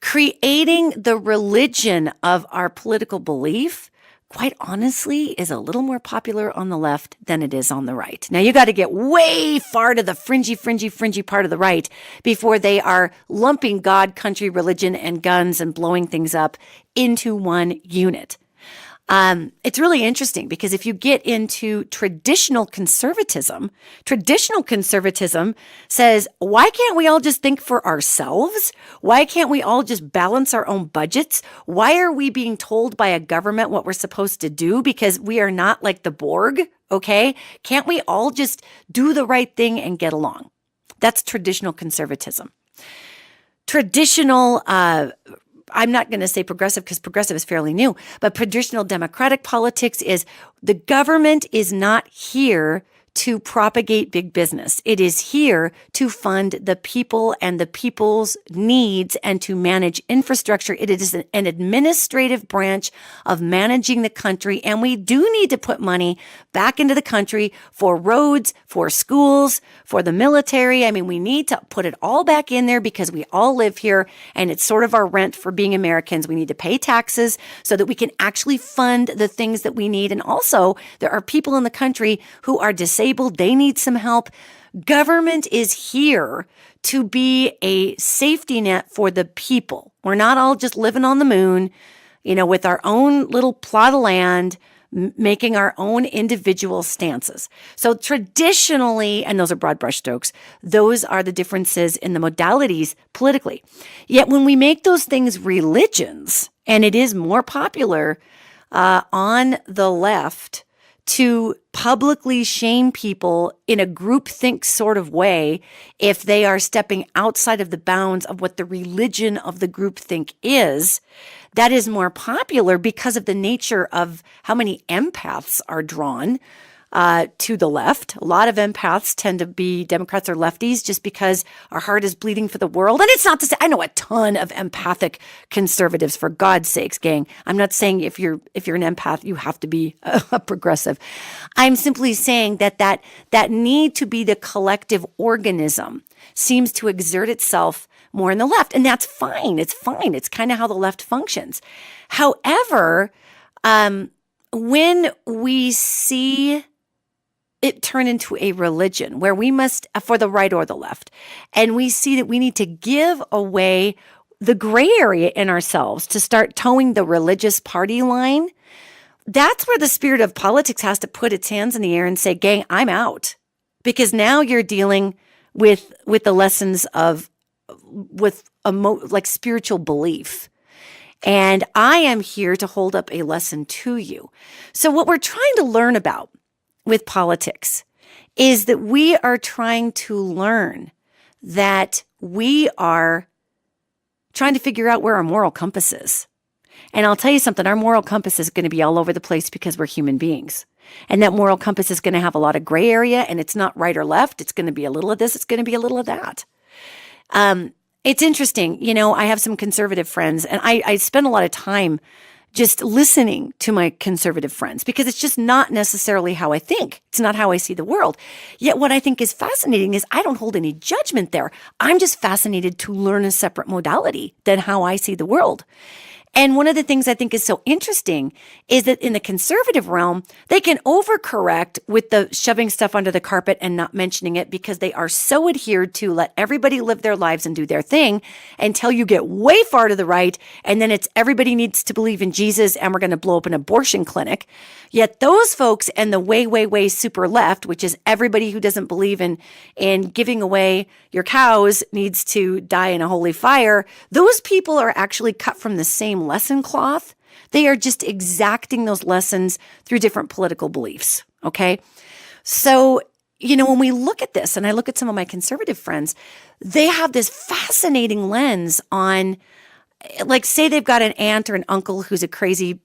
creating the religion of our political belief, quite honestly, is a little more popular on the left than it is on the right. Now, you got to get way far to the fringy part of the right before they are lumping God, country, religion, and guns and blowing things up into one unit. It's really interesting because if you get into traditional conservatism says, why can't we all just think for ourselves? Why can't we all just balance our own budgets? Why are we being told by a government what we're supposed to do because we are not like the Borg? Okay. Can't we all just do the right thing and get along? That's traditional conservatism. Traditional, I'm not going to say progressive because progressive is fairly new, but traditional democratic politics is the government is not here to propagate big business. It is here to fund the people and the people's needs and to manage infrastructure. It is an administrative branch of managing the country. And we do need to put money back into the country for roads, for schools, for the military. I mean, we need to put it all back in there because we all live here and it's sort of our rent for being Americans. We need to pay taxes so that we can actually fund the things that we need. And also, there are people in the country who are disabled. They need some help. Government is here to be a safety net for the people. We're not all just living on the moon, with our own little plot of land, making our own individual stances. So traditionally, and those are broad brushstrokes, those are the differences in the modalities politically. Yet when we make those things religions, and it is more popular on the left to publicly shame people in a groupthink sort of way if they are stepping outside of the bounds of what the religion of the groupthink is, that is more popular because of the nature of how many empaths are drawn to the left. A lot of empaths tend to be Democrats or lefties just because our heart is bleeding for the world. And it's not to say, I know a ton of empathic conservatives, for God's sakes, gang. I'm not saying if you're an empath, you have to be a progressive. I'm simply saying that need to be the collective organism seems to exert itself more in the left. And that's fine. It's fine. It's kind of how the left functions. However, when we see it turn into a religion where we must, for the right or the left, and we see that we need to give away the gray area in ourselves to start towing the religious party line, that's where the spirit of politics has to put its hands in the air and say, gang, I'm out. Because now you're dealing with the lessons of, like spiritual belief. And I am here to hold up a lesson to you. So what we're trying to learn about with politics is that we are trying to learn that we are trying to figure out where our moral compass is. And I'll tell you something, our moral compass is going to be all over the place because we're human beings. And that moral compass is going to have a lot of gray area, and it's not right or left. It's going to be a little of this. It's going to be a little of that. It's interesting. I have some conservative friends, and I spend a lot of time just listening to my conservative friends because it's just not necessarily how I think. It's not how I see the world. Yet what I think is fascinating is I don't hold any judgment there. I'm just fascinated to learn a separate modality than how I see the world. And one of the things I think is so interesting is that in the conservative realm, they can overcorrect with the shoving stuff under the carpet and not mentioning it because they are so adhered to let everybody live their lives and do their thing until you get way far to the right. And then it's everybody needs to believe in Jesus and we're going to blow up an abortion clinic. Yet those folks and the way super left, which is everybody who doesn't believe in giving away your cows needs to die in a holy fire, those people are actually cut from the same lesson cloth. They are just exacting those lessons through different political beliefs. Okay. So, when we look at this, and I look at some of my conservative friends, they have this fascinating lens on, like, say they've got an aunt or an uncle who's a crazy,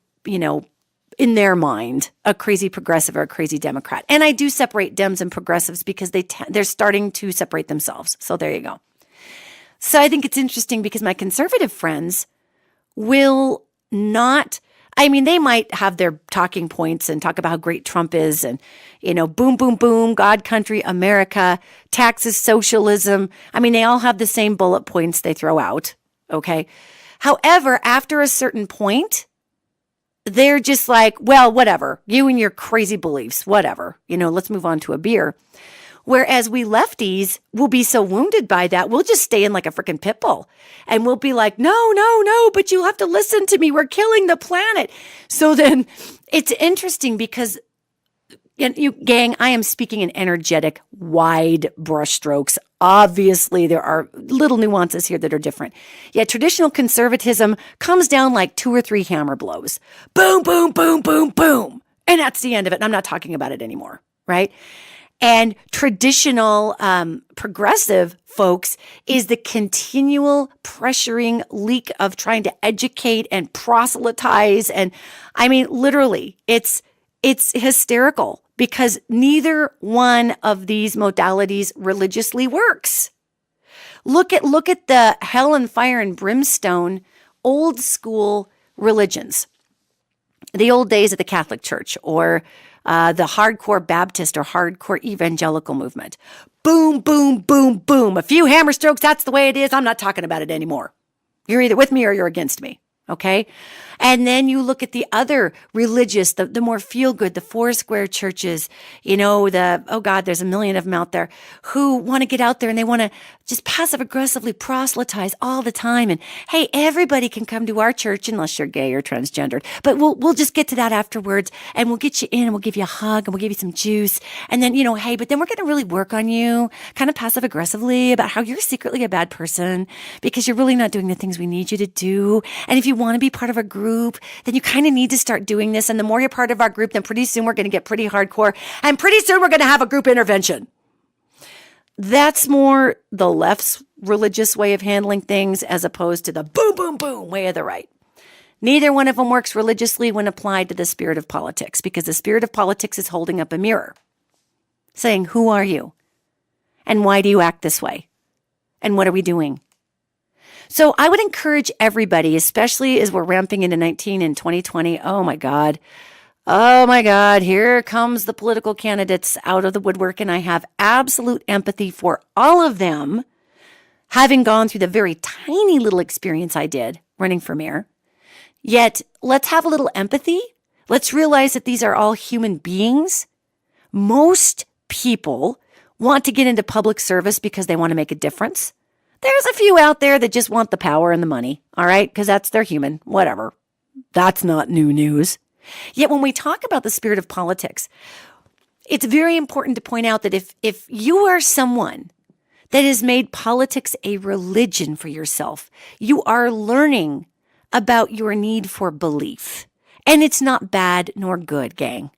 in their mind, a crazy progressive or a crazy Democrat. And I do separate Dems and progressives because they're starting to separate themselves. So there you go. So I think it's interesting because my conservative friends will not, they might have their talking points and talk about how great Trump is and, boom, boom, boom, God, country, America, taxes, socialism. They all have the same bullet points they throw out. Okay. However, after a certain point, they're just like, well, whatever, you and your crazy beliefs, whatever, let's move on to a beer. Whereas we lefties will be so wounded by that, we'll just stay in like a freaking pit bull. And we'll be like, no, but you have to listen to me. We're killing the planet. So then it's interesting because, gang, I am speaking in energetic, wide brushstrokes. Obviously, there are little nuances here that are different. Yet traditional conservatism comes down like 2 or 3 hammer blows. Boom, boom, boom, boom, boom. And that's the end of it. And I'm not talking about it anymore, right? And traditional progressive folks is the continual pressuring leak of trying to educate and proselytize. And literally, it's hysterical because neither one of these modalities religiously works. Look at the hell and fire and brimstone old school religions, the old days of the Catholic Church, or the hardcore Baptist or hardcore evangelical movement. Boom, boom, boom, boom. A few hammer strokes, that's the way it is. I'm not talking about it anymore. You're either with me or you're against me. Okay. And then you look at the other religious, the more feel good, the Foursquare churches, oh God, there's a million of them out there who want to get out there and they want to just passive aggressively proselytize all the time. And hey, everybody can come to our church unless you're gay or transgendered, but we'll just get to that afterwards and we'll get you in and we'll give you a hug and we'll give you some juice. And then, hey, but then we're going to really work on you kind of passive aggressively about how you're secretly a bad person because you're really not doing the things we need you to do. And if you want to be part of a group, then you kind of need to start doing this. And the more you're part of our group, then pretty soon we're going to get pretty hardcore. And pretty soon we're going to have a group intervention. That's more the left's religious way of handling things as opposed to the boom, boom, boom way of the right. Neither one of them works religiously when applied to the spirit of politics, because the spirit of politics is holding up a mirror saying, who are you? And why do you act this way? And what are we doing? So I would encourage everybody, especially as we're ramping into 19 and 2020. Oh my God, here comes the political candidates out of the woodwork. And I have absolute empathy for all of them, having gone through the very tiny little experience I did running for mayor. Yet let's have a little empathy. Let's realize that these are all human beings. Most people want to get into public service because they want to make a difference. There's a few out there that just want the power and the money, all right? Because they're human, whatever. That's not new news. Yet when we talk about the spirit of politics, it's very important to point out that if you are someone that has made politics a religion for yourself, you are learning about your need for belief. And it's not bad nor good, gang.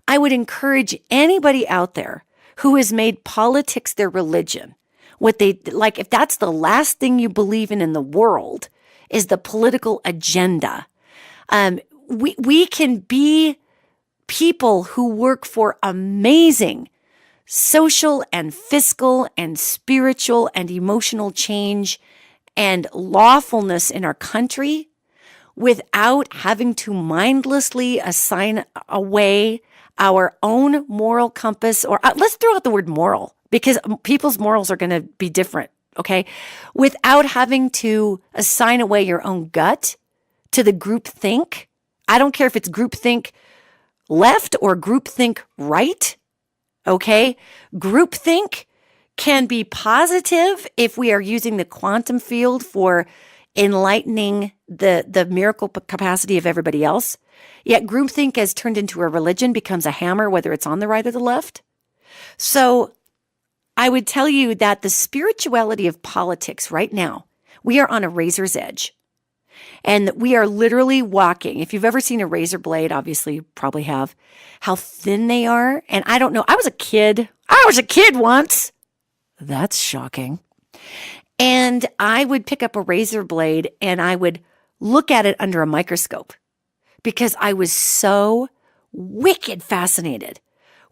I would encourage anybody out there who has made politics their religion, if that's the last thing you believe in the world is the political agenda. We can be people who work for amazing social and fiscal and spiritual and emotional change and lawfulness in our country without having to mindlessly assign away our own moral compass, or let's throw out the word moral, because people's morals are going to be different, okay? Without having to assign away your own gut to the groupthink. I don't care if it's groupthink left or groupthink right, okay? Groupthink can be positive if we are using the quantum field for enlightening the miracle capacity of everybody else. Yet groupthink has turned into a religion, becomes a hammer, whether it's on the right or the left. So I would tell you that the spirituality of politics right now, we are on a razor's edge. And we are literally walking. If you've ever seen a razor blade, obviously you probably have, how thin they are. And I don't know, I was a kid once. That's shocking. And I would pick up a razor blade and I would look at it under a microscope because I was so wicked fascinated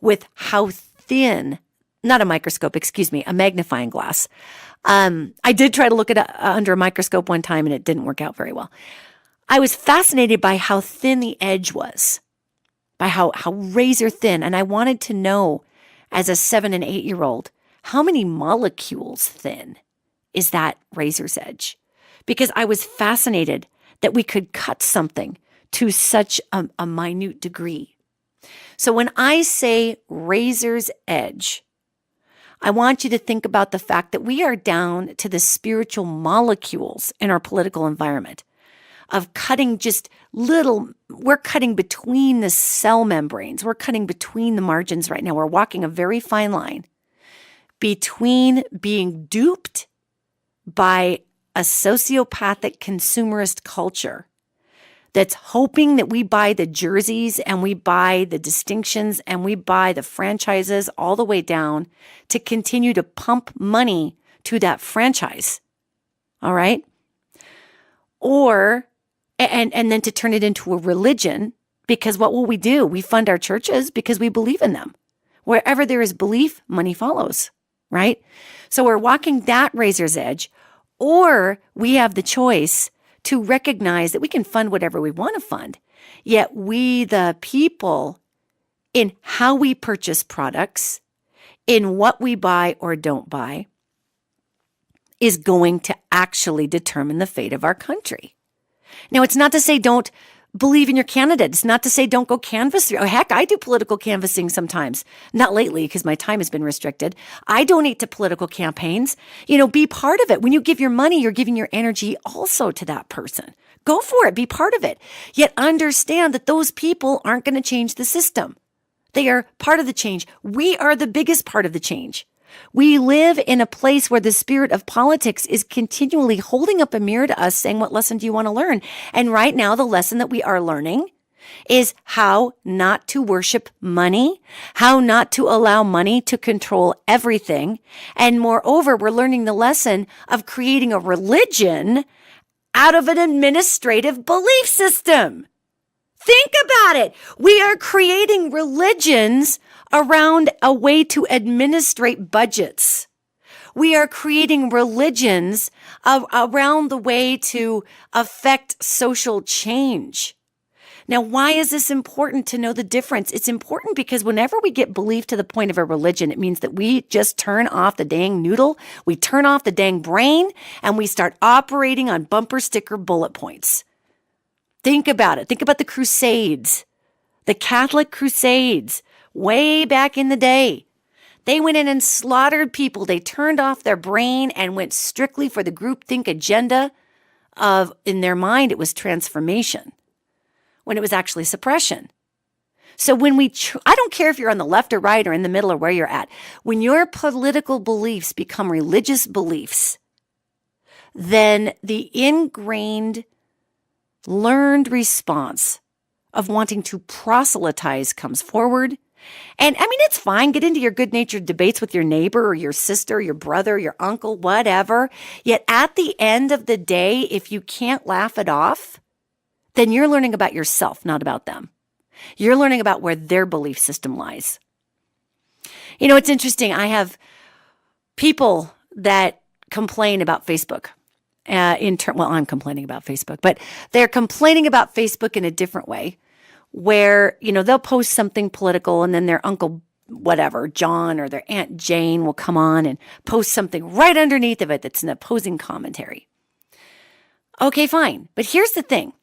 with how thin, not a microscope, a magnifying glass. I did try to look at it under a microscope one time and it didn't work out very well. I was fascinated by how thin the edge was, by how razor thin. And I wanted to know, as a 7 and 8 year old, how many molecules thin is that razor's edge? Because I was fascinated that we could cut something to such a minute degree. So when I say razor's edge, I want you to think about the fact that we are down to the spiritual molecules in our political environment of cutting we're cutting between the cell membranes. We're cutting between the margins right now. We're walking a very fine line between being duped by a sociopathic consumerist culture that's hoping that we buy the jerseys and we buy the distinctions and we buy the franchises all the way down to continue to pump money to that franchise. All right? And then to turn it into a religion Because what will we do? We fund our churches because we believe in them. Wherever there is belief, money follows, right? So we're walking that razor's edge, or we have the choice to recognize that we can fund whatever we want to fund. Yet we, the people, in how we purchase products, in what we buy or don't buy, is going to actually determine the fate of our country. Now, it's not to say don't believe in your candidate. It's not to say don't go canvass. Oh, heck, I do political canvassing sometimes. Not lately because my time has been restricted. I donate to political campaigns. Be part of it. When you give your money, you're giving your energy also to that person. Go for it. Be part of it. Yet understand that those people aren't going to change the system. They are part of the change. We are the biggest part of the change. We live in a place where the spirit of politics is continually holding up a mirror to us saying, what lesson do you want to learn? And right now, the lesson that we are learning is how not to worship money, how not to allow money to control everything. And moreover, we're learning the lesson of creating a religion out of an administrative belief system. Think about it. We are creating religions around a way to administrate budgets. We are creating religions around the way to affect social change. Now, why is this important to know the difference? It's important because whenever we get belief to the point of a religion, it means that we just turn off the dang noodle, we turn off the dang brain, and we start operating on bumper sticker bullet points. Think about it. Think about the Crusades, the Catholic Crusades. Way back in the day, they went in and slaughtered people. They turned off their brain and went strictly for the groupthink agenda of, in their mind, it was transformation, when it was actually suppression. So when I don't care if you're on the left or right or in the middle or where you're at, when your political beliefs become religious beliefs, then the ingrained, learned response of wanting to proselytize comes forward. And it's fine. Get into your good-natured debates with your neighbor or your sister, your brother, your uncle, whatever. Yet at the end of the day, if you can't laugh it off, then you're learning about yourself, not about them. You're learning about where their belief system lies. It's interesting. I have people that complain about Facebook. I'm complaining about Facebook, but they're complaining about Facebook in a different way. Where, they'll post something political and then their uncle, whatever, John or their Aunt Jane will come on and post something right underneath of it that's an opposing commentary. Okay, fine. But here's the thing.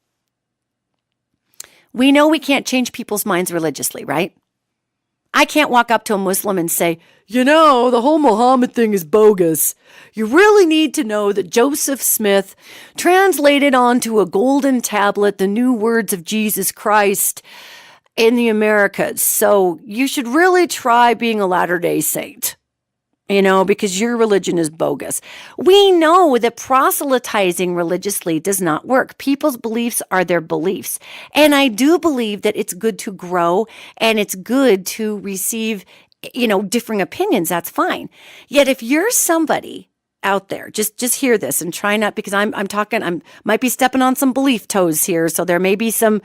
We know we can't change people's minds religiously, right? I can't walk up to a Muslim and say, the whole Muhammad thing is bogus. You really need to know that Joseph Smith translated onto a golden tablet the new words of Jesus Christ in the Americas. So you should really try being a Latter-day Saint, because your religion is bogus. We know that proselytizing religiously does not work. People's beliefs are their beliefs. And I do believe that it's good to grow and it's good to receive, differing opinions. That's fine. Yet if you're somebody out there, just hear this and try not, because I might be stepping on some belief toes here. So there may be some,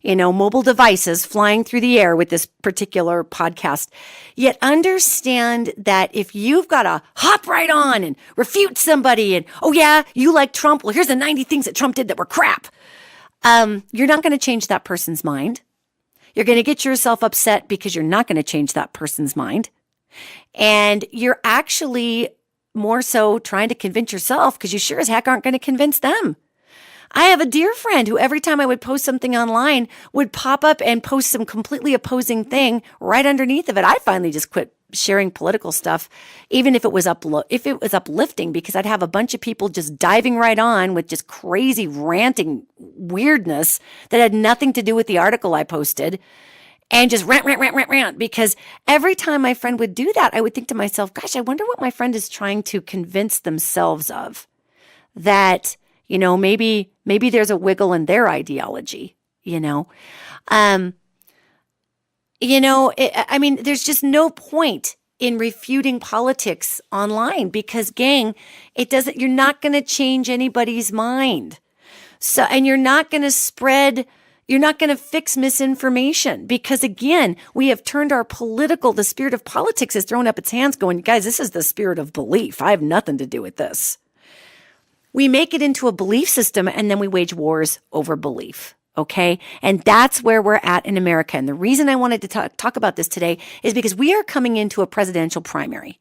mobile devices flying through the air with this particular podcast. Yet understand that if you've got to hop right on and refute somebody and, oh yeah, you like Trump. Well, here's the 90 things that Trump did that were crap. You're not going to change that person's mind. You're going to get yourself upset because you're not going to change that person's mind. And you're actually more so trying to convince yourself because you sure as heck aren't going to convince them. I have a dear friend who every time I would post something online would pop up and post some completely opposing thing right underneath of it. I finally just quit sharing political stuff, even if it was uplifting, because I'd have a bunch of people just diving right on with just crazy ranting weirdness that had nothing to do with the article I posted. And just rant, because every time my friend would do that, I would think to myself, gosh, I wonder what my friend is trying to convince themselves of. That, maybe there's a wiggle in their ideology, there's just no point in refuting politics online because, gang, you're not going to change anybody's mind. So, and you're not going to spread You're not going to fix misinformation because, again, we have turned the spirit of politics has thrown up its hands going, guys, this is the spirit of belief. I have nothing to do with this. We make it into a belief system and then we wage wars over belief. Okay. And that's where we're at in America. And the reason I wanted to talk about this today is because we are coming into a presidential primary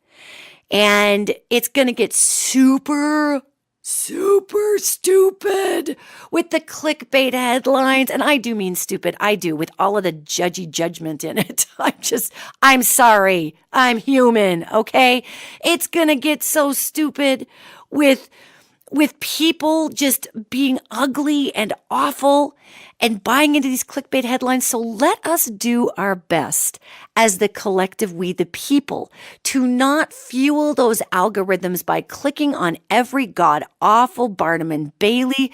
and it's going to get super stupid with the clickbait headlines. And I do mean stupid. I do, with all of the judgy judgment in it. I'm sorry. I'm human. Okay. It's going to get so stupid with people just being ugly and awful and buying into these clickbait headlines. So let us do our best as the collective we, the people, to not fuel those algorithms by clicking on every god-awful Barnum and Bailey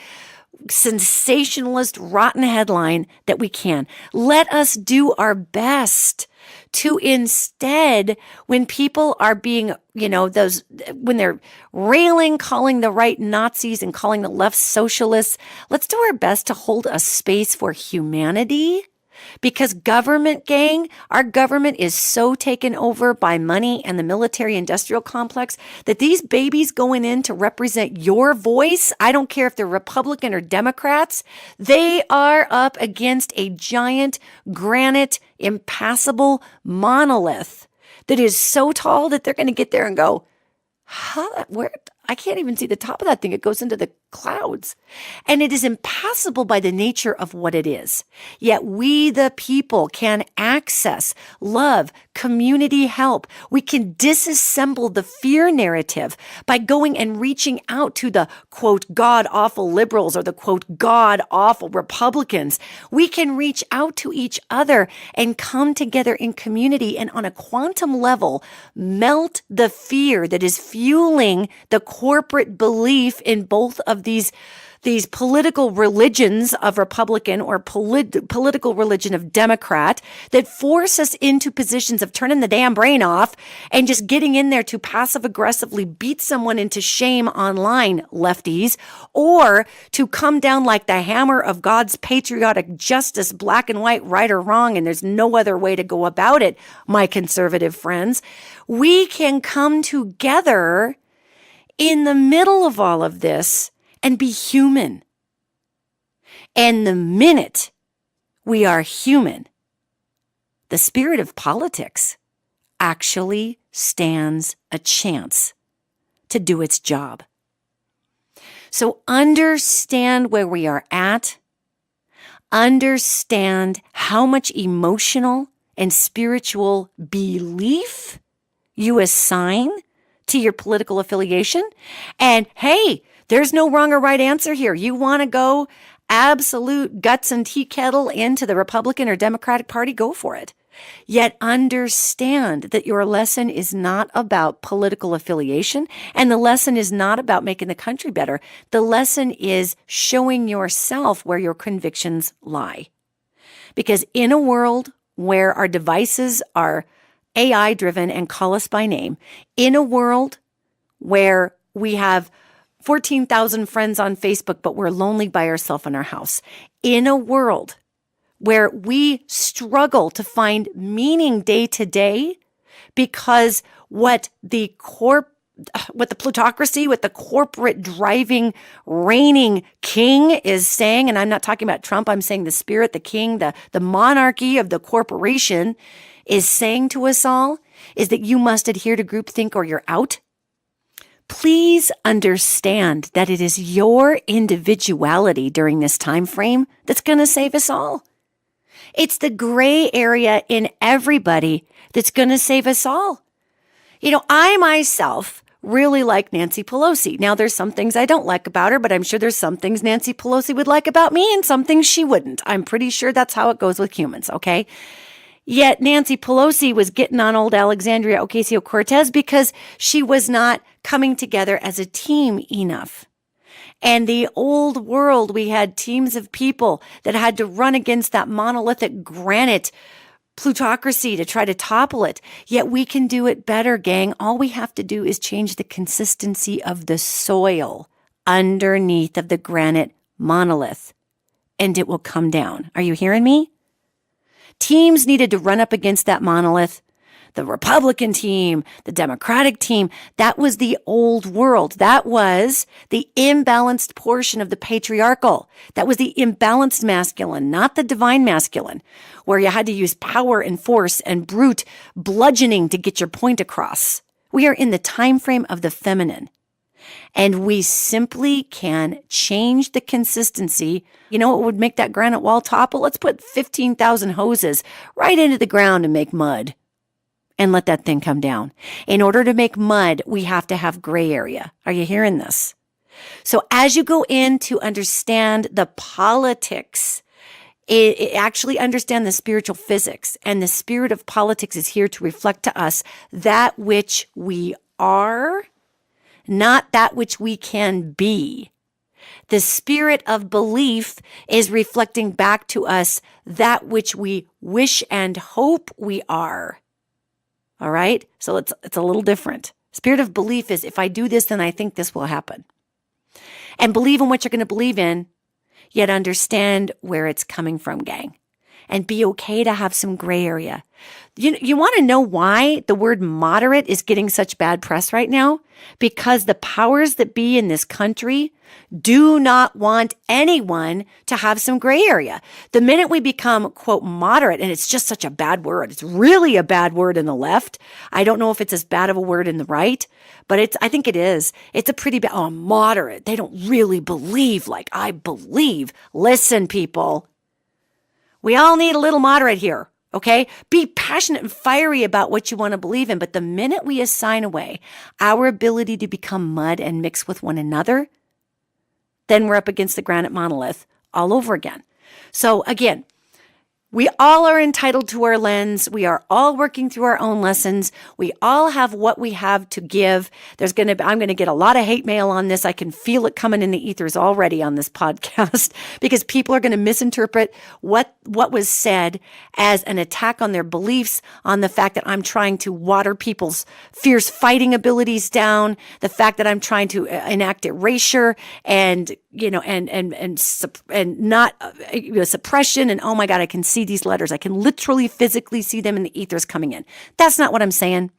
sensationalist, rotten headline that we can. Let us do our best to instead, when people are being, when they're railing, calling the right Nazis and calling the left socialists, let's do our best to hold a space for humanity. Because our government is so taken over by money and the military industrial complex that these babies going in to represent your voice, I don't care if they're Republican or Democrats, they are up against a giant granite, impassable monolith that is so tall that they're going to get there and go, where? I can't even see the top of that thing. It goes into the clouds. And it is impassable by the nature of what it is. Yet we, the people, can access love, community help. We can disassemble the fear narrative by going and reaching out to the, quote, god-awful liberals or the, quote, god-awful Republicans. We can reach out to each other and come together in community and on a quantum level, melt the fear that is fueling the corporate belief in both of these political religions of Republican or political religion of Democrat that force us into positions of turning the damn brain off and just getting in there to passive aggressively beat someone into shame online, lefties, or to come down like the hammer of God's patriotic justice, black and white, right or wrong, and there's no other way to go about it, my conservative friends. We can come together in the middle of all of this and be human. And the minute we are human, the spirit of politics actually stands a chance to do its job. So understand where we are at. Understand how much emotional and spiritual belief you assign to your political affiliation. And hey, there's no wrong or right answer here. You want to go absolute guts and tea kettle into the Republican or Democratic Party, go for it. Yet understand that your lesson is not about political affiliation, and the lesson is not about making the country better. The lesson is showing yourself where your convictions lie. Because in a world where our devices are AI driven and call us by name, in a world where we have 14,000 friends on Facebook, but we're lonely by ourselves in our house, in a world where we struggle to find meaning day to day because what the plutocracy, what the corporate driving, reigning king is saying, and I'm not talking about Trump, I'm saying the spirit, the king, the monarchy of the corporation is saying to us all, is that you must adhere to groupthink or you're out. Please understand that it is your individuality during this time frame that's going to save us all. It's the gray area in everybody that's going to save us all. I myself really like Nancy Pelosi. Now, there's some things I don't like about her, but I'm sure there's some things Nancy Pelosi would like about me and some things she wouldn't. I'm pretty sure that's how it goes with humans, okay? Yet Nancy Pelosi was getting on old Alexandria Ocasio-Cortez because she was not coming together as a team enough. And the old world, we had teams of people that had to run against that monolithic granite plutocracy to try to topple it. Yet we can do it better, gang. All we have to do is change the consistency of the soil underneath of the granite monolith. and it will come down. Are you hearing me? Teams needed to run up against that monolith. The Republican team, the Democratic team, that was the old world. That was the imbalanced portion of the patriarchal. That was the imbalanced masculine, not the divine masculine, where you had to use power and force and brute bludgeoning to get your point across. We are in the time frame of the feminine. And we simply can change the consistency. You know what would make that granite wall topple? Let's put 15,000 hoses right into the ground and make mud and let that thing come down. In order to make mud, we have to have gray area. Are you hearing this? So as you go in to understand the politics, actually understand the spiritual physics, and the spirit of politics is here to reflect to us that which we are, not that which we can be. The spirit of belief is reflecting back to us that which we wish and hope we are. All right? So it's a little different. Spirit of belief is, if I do this, then I think this will happen. And believe in what you're going to believe in, yet understand where it's coming from, gang. And be okay to have some gray area. You want to know why the word moderate is getting such bad press right now? Because the powers that be in this country do not want anyone to have some gray area. The minute we become, quote, moderate, and it's just such a bad word. It's really a bad word in the left. I don't know if it's as bad of a word in the right, but I think it is. It's a pretty bad, moderate. They don't really believe like I believe. Listen, people. We all need a little moderate here, okay? Be passionate and fiery about what you want to believe in, but the minute we assign away our ability to become mud and mix with one another, then we're up against the granite monolith all over again. So again, we all are entitled to our lens. We are all working through our own lessons. We all have what we have to give. I'm going to get a lot of hate mail on this. I can feel it coming in the ethers already on this podcast because people are going to misinterpret what was said as an attack on their beliefs, on the fact that I'm trying to water people's fierce fighting abilities down, the fact that I'm trying to enact erasure and suppression. And oh my God, I can see these letters. I can literally physically see them in the ethers coming in. That's not what I'm saying.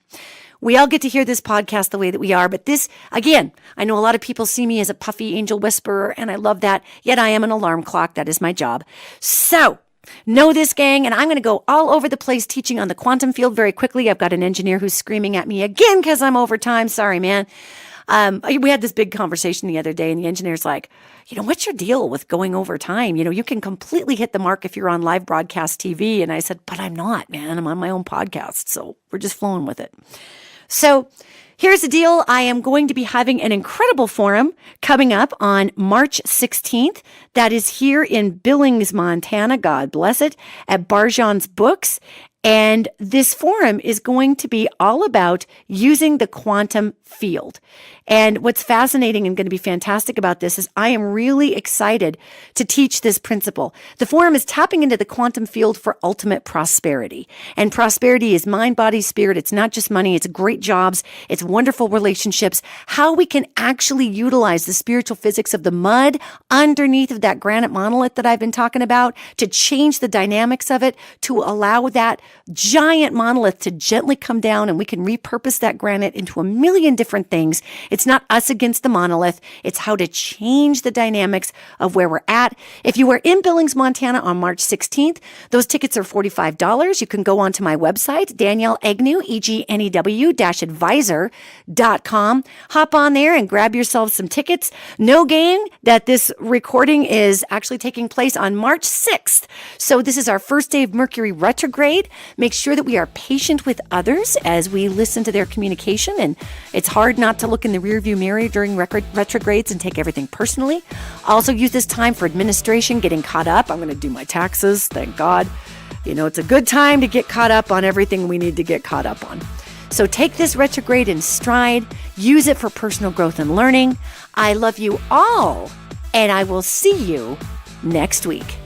We all get to hear this podcast the way that we are. But this, again, I know a lot of people see me as a puffy angel whisperer, and I love that. Yet I am an alarm clock. That is my job. So know this, gang, and I'm going to go all over the place teaching on the quantum field very quickly. I've got an engineer who's screaming at me again because I'm over time. Sorry, man. We had this big conversation the other day, and the engineer's like, what's your deal with going over time? You can completely hit the mark if you're on live broadcast TV. And I said, but I'm not, man. I'm on my own podcast. So we're just flowing with it. So here's the deal. I am going to be having an incredible forum coming up on March 16th. That is here in Billings, Montana. God bless it, at Barjan's Books. And this forum is going to be all about using the quantum field. And what's fascinating and going to be fantastic about this is I am really excited to teach this principle. The forum is tapping into the quantum field for ultimate prosperity. And prosperity is mind, body, spirit. It's not just money. It's great jobs. It's wonderful relationships. How we can actually utilize the spiritual physics of the mud underneath of that granite monolith that I've been talking about to change the dynamics of it, to allow that giant monolith to gently come down, and we can repurpose that granite into a million different things. It's not us against the monolith. It's how to change the dynamics of where we're at. If you are in Billings, Montana on March 16th, those tickets are $45. You can go onto my website, Danielle Egnew, EGNEW-advisor.com. Hop on there and grab yourself some tickets. Know, gang, that this recording is actually taking place on March 6th. So this is our first day of Mercury retrograde. Make sure that we are patient with others as we listen to their communication. And it's hard not to look in the rearview mirror during retrogrades and take everything personally. Also use this time for administration, getting caught up. I'm going to do my taxes. Thank God. It's a good time to get caught up on everything we need to get caught up on. So take this retrograde in stride. Use it for personal growth and learning. I love you all, and I will see you next week.